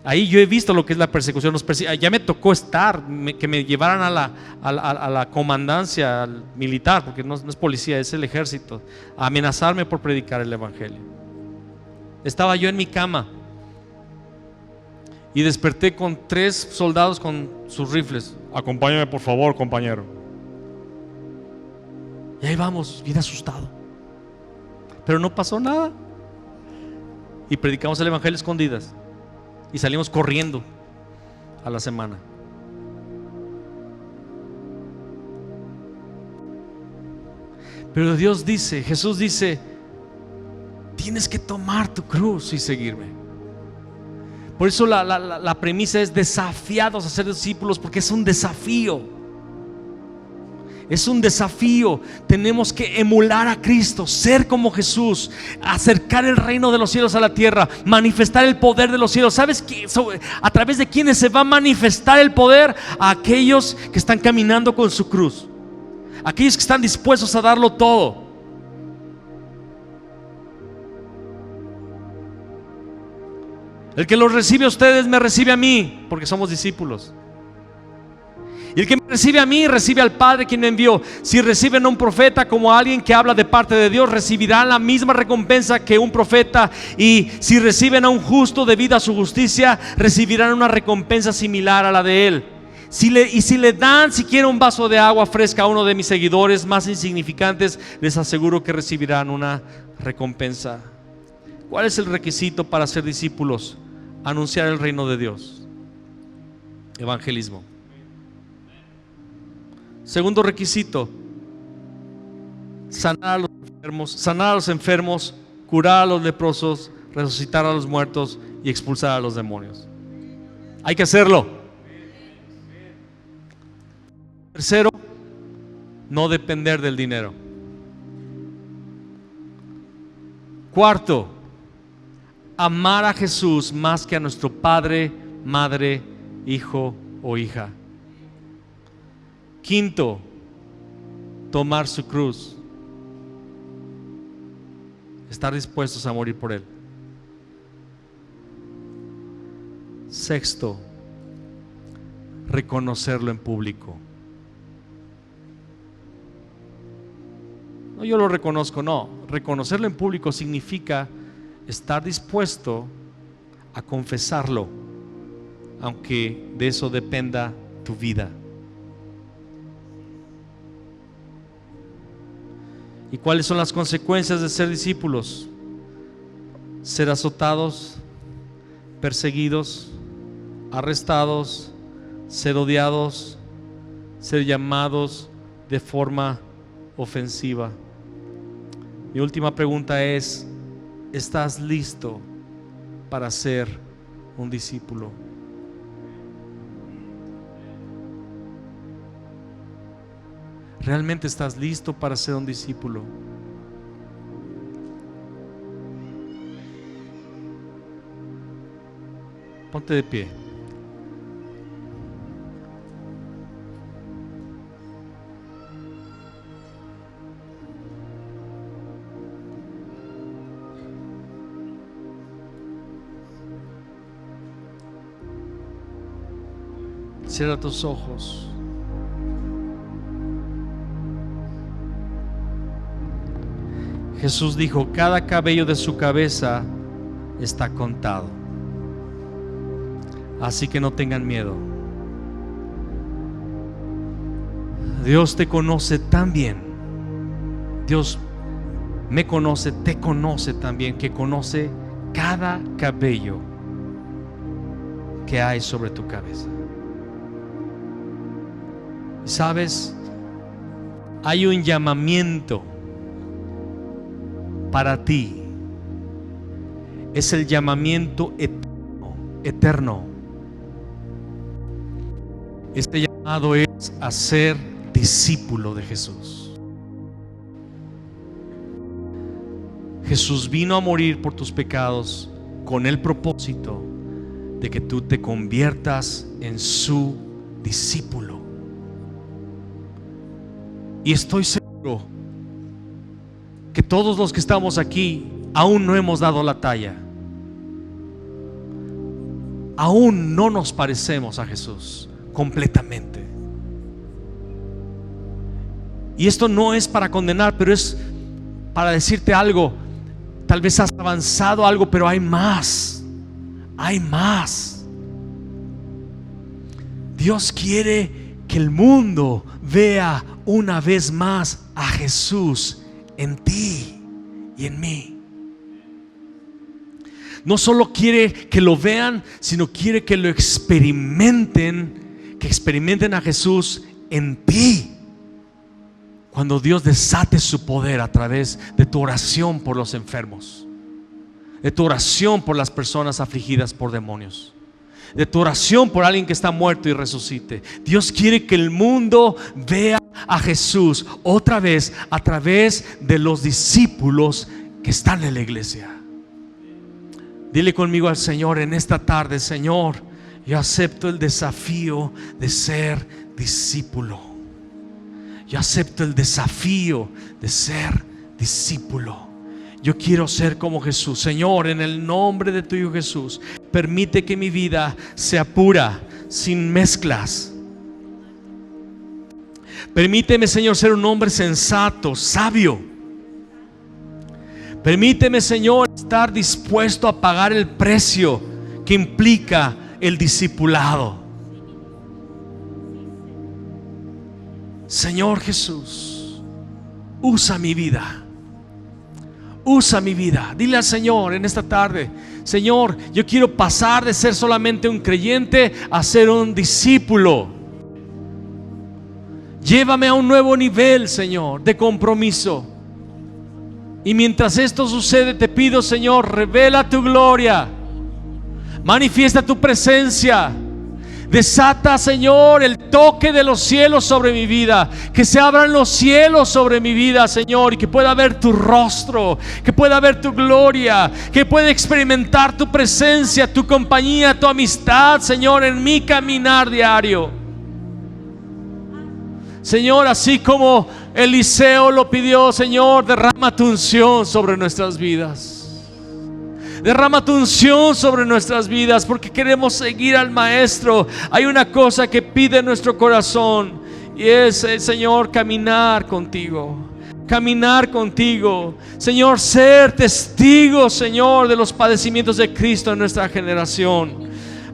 Ahí yo he visto lo que es la persecución. Ya me tocó estar, que me llevaran a la comandancia militar, porque no es policía, es el ejército, a amenazarme por predicar el evangelio. Estaba yo en mi cama y desperté con 3 soldados con sus rifles. Acompáñame por favor, compañero. Y ahí vamos, bien asustado, pero no pasó nada. Y predicamos el evangelio escondidas y salimos corriendo a la semana. Pero Dios dice, Jesús dice, tienes que tomar tu cruz y seguirme. Por eso la premisa es desafiados a ser discípulos, porque es un desafío. Es un desafío. Tenemos que emular a Cristo, ser como Jesús, acercar el reino de los cielos a la tierra, manifestar el poder de los cielos. ¿Sabes a través de quiénes se va a manifestar el poder? A aquellos que están caminando con su cruz, aquellos que están dispuestos a darlo todo. El que los recibe a ustedes me recibe a mí, porque somos discípulos. Y el que me recibe a mí, recibe al Padre quien me envió. Si reciben a un profeta como a alguien que habla de parte de Dios, recibirán la misma recompensa que un profeta. Y si reciben a un justo debido a su justicia, recibirán una recompensa similar a la de él. Si le dan siquiera un vaso de agua fresca a uno de mis seguidores más insignificantes, les aseguro que recibirán una recompensa. ¿Cuál es el requisito para ser discípulos? Anunciar el reino de Dios. Evangelismo. Segundo requisito: sanar a los enfermos, curar a los leprosos, resucitar a los muertos y expulsar a los demonios. Hay que hacerlo. Tercero, no depender del dinero. Cuarto, amar a Jesús más que a nuestro padre, madre, hijo o hija. Quinto, tomar su cruz. Estar dispuestos a morir por Él. Sexto, reconocerlo en público. No, yo lo reconozco, no. Reconocerlo en público significa estar dispuesto a confesarlo, aunque de eso dependa tu vida. ¿Y cuáles son las consecuencias de ser discípulos? Ser azotados, perseguidos, arrestados, ser odiados, ser llamados de forma ofensiva. Mi última pregunta es: ¿estás listo para ser un discípulo? ¿Realmente estás listo para ser un discípulo? Ponte de pie. Cierra tus ojos. Jesús dijo: cada cabello de su cabeza está contado. Así que no tengan miedo. Dios te conoce tan bien. Dios me conoce, te conoce también, que conoce cada cabello que hay sobre tu cabeza. ¿Sabes? Hay un llamamiento para ti. Es el llamamiento eterno. Este llamado es a ser discípulo de Jesús. Jesús vino a morir por tus pecados con el propósito de que tú te conviertas en su discípulo. Y estoy seguro que todos los que estamos aquí aún no hemos dado la talla. Aún no nos parecemos a Jesús completamente. Y esto no es para condenar, pero es para decirte algo. Tal vez has avanzado algo, pero hay más. Hay más. Dios quiere que el mundo vea una vez más a Jesús en ti y en mí. No solo quiere que lo vean, sino quiere que lo experimenten, que experimenten a Jesús en ti. Cuando Dios desate su poder a través de tu oración por los enfermos, de tu oración por las personas afligidas por demonios, de tu oración por alguien que está muerto y resucite. Dios quiere que el mundo vea a Jesús otra vez a través de los discípulos que están en la iglesia. Dile conmigo al Señor en esta tarde: Señor, yo acepto el desafío de ser discípulo. Yo acepto el desafío de ser discípulo. Yo quiero ser como Jesús. Señor, en el nombre de tu Hijo Jesús, permite que mi vida sea pura, sin mezclas. Permíteme, Señor, ser un hombre sensato, sabio. Permíteme, Señor, estar dispuesto a pagar el precio que implica el discipulado. Señor Jesús, usa mi vida. Usa mi vida. Dile al Señor en esta tarde: Señor, yo quiero pasar de ser solamente un creyente a ser un discípulo. Llévame a un nuevo nivel, Señor, de compromiso. Y mientras esto sucede, te pido, Señor, revela tu gloria, manifiesta tu presencia. Desata, Señor, el toque de los cielos sobre mi vida. Que se abran los cielos sobre mi vida, Señor, y que pueda ver tu rostro, que pueda ver tu gloria, que pueda experimentar tu presencia, tu compañía, tu amistad, Señor, en mi caminar diario. Señor, así como Eliseo lo pidió, Señor, derrama tu unción sobre nuestras vidas. Derrama tu unción sobre nuestras vidas, porque queremos seguir al Maestro. Hay una cosa que pide nuestro corazón, y es, Señor, caminar contigo. Caminar contigo, Señor, ser testigo, Señor, de los padecimientos de Cristo en nuestra generación.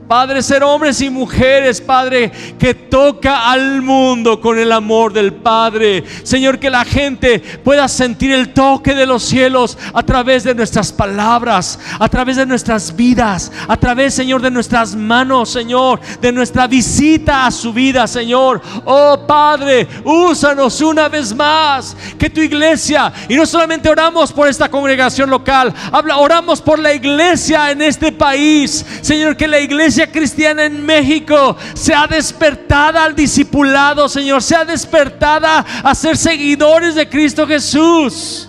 Padre, ser hombres y mujeres, Padre, que toca al mundo con el amor del Padre. Señor, que la gente pueda sentir el toque de los cielos a través de nuestras palabras, a través de nuestras vidas, a través, Señor, de nuestras manos, Señor, de nuestra visita a su vida, Señor. Oh Padre, úsanos una vez más. Que tu iglesia, y no solamente oramos por esta congregación local, oramos por la iglesia en este país, Señor, que la iglesia cristiana en México sea despertada al discipulado, Señor, sea despertada a ser seguidores de Cristo Jesús.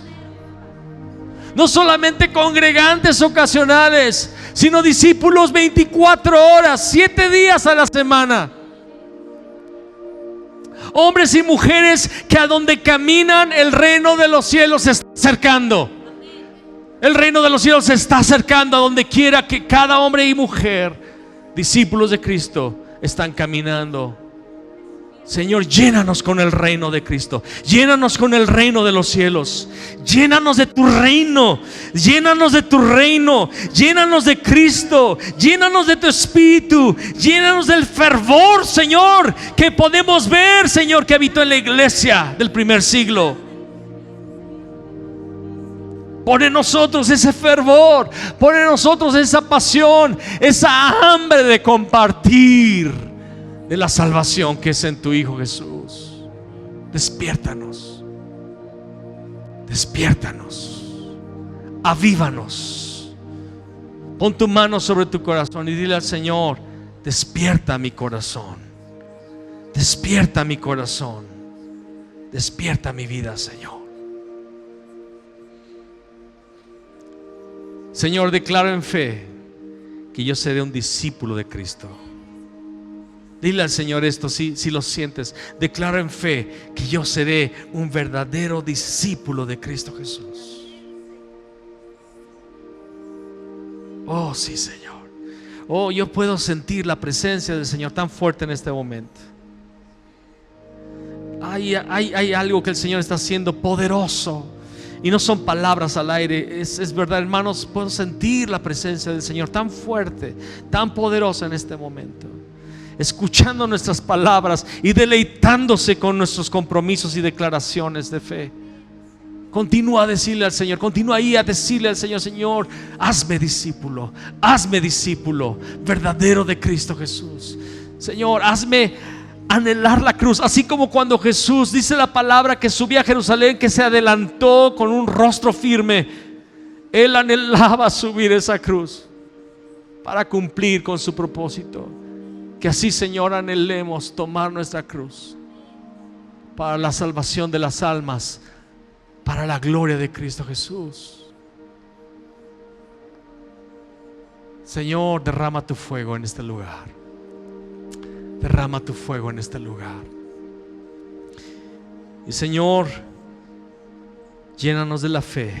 No solamente congregantes ocasionales, sino discípulos 24 horas, 7 días a la semana. Hombres y mujeres que a donde caminan el reino de los cielos se está acercando. El reino de los cielos se está acercando a donde quiera que cada hombre y mujer, discípulos de Cristo, están caminando. Señor, llénanos con el reino de Cristo. Llénanos con el reino de los cielos. Llénanos de tu reino. Llénanos de tu reino. Llénanos de Cristo. Llénanos de tu espíritu. Llénanos del fervor, Señor, que podemos ver, Señor, que habitó en la iglesia del primer siglo. Pon en nosotros ese fervor, pon en nosotros esa pasión, esa hambre de compartir de la salvación que es en tu Hijo Jesús. Despiértanos, despiértanos, avívanos. Pon tu mano sobre tu corazón y dile al Señor: despierta mi corazón, despierta mi corazón, despierta mi vida, Señor. Señor, declaro en fe que yo seré un discípulo de Cristo. Dile al Señor esto, si lo sientes. Declaro en fe que yo seré un verdadero discípulo de Cristo Jesús. Oh sí, Señor. Oh, yo puedo sentir la presencia del Señor tan fuerte en este momento. Hay algo que el Señor está haciendo poderoso. Y no son palabras al aire, es verdad, hermanos. Puedo sentir la presencia del Señor tan fuerte, tan poderosa en este momento, escuchando nuestras palabras y deleitándose con nuestros compromisos y declaraciones de fe. Continúa a decirle al Señor, continúa ahí a decirle al Señor: Señor, hazme discípulo verdadero de Cristo Jesús. Señor, hazme anhelar la cruz, así como cuando Jesús, dice la palabra, que subía a Jerusalén, que se adelantó con un rostro firme. Él anhelaba subir esa cruz para cumplir con su propósito. Que así, Señor, anhelemos tomar nuestra cruz para la salvación de las almas, para la gloria de Cristo Jesús. Señor, derrama tu fuego en este lugar. Derrama tu fuego en este lugar. Y Señor, llénanos de la fe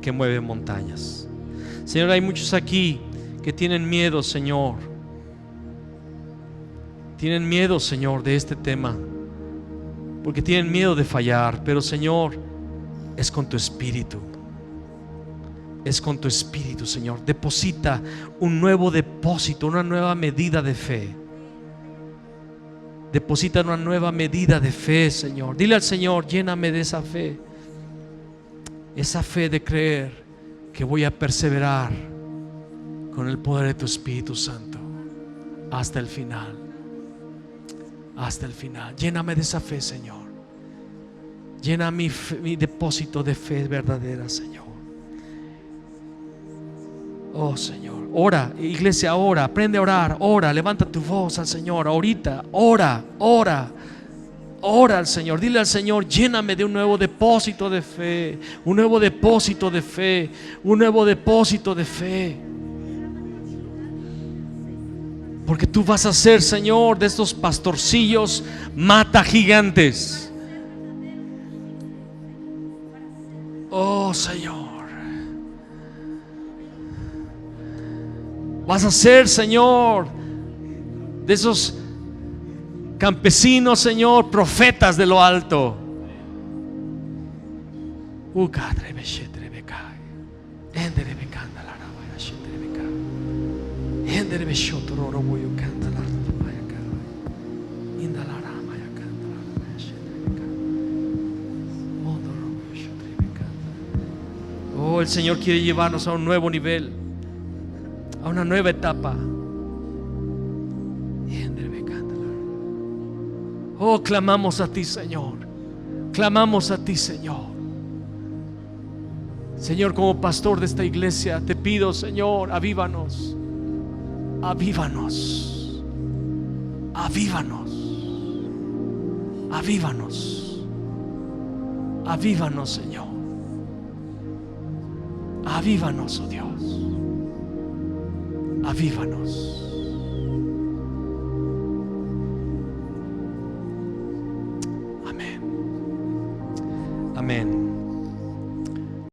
que mueve montañas. Señor, hay muchos aquí que tienen miedo, Señor. Tienen miedo, Señor, de este tema, porque tienen miedo de fallar. Pero, Señor, es con tu Espíritu. Es con tu Espíritu, Señor. Deposita un nuevo depósito, una nueva medida de fe. Deposita una nueva medida de fe, Señor. Dile al Señor: lléname de esa fe. Esa fe de creer que voy a perseverar con el poder de tu Espíritu Santo hasta el final. Hasta el final. Lléname de esa fe, Señor. Llena mi depósito de fe verdadera, Señor. Oh, Señor. Ora, iglesia, ora. Aprende a orar. Ora, levanta tu voz al Señor ahorita. Ora, ora. Ora al Señor. Dile al Señor: lléname de un nuevo depósito de fe. Un nuevo depósito de fe. Un nuevo depósito de fe. Porque tú vas a ser, Señor, de estos pastorcillos mata gigantes. Oh, Señor. Vas a ser, Señor, de esos campesinos, Señor, profetas de lo alto. Oh, el Señor quiere llevarnos a un nuevo nivel, a una nueva etapa. Oh, clamamos a ti, Señor. Clamamos a ti, Señor. Señor, como pastor de esta iglesia, te pido, Señor, avívanos. Avívanos. Avívanos. Avívanos. Avívanos, Señor. Avívanos, oh Dios. Avívanos. Amén. Amén.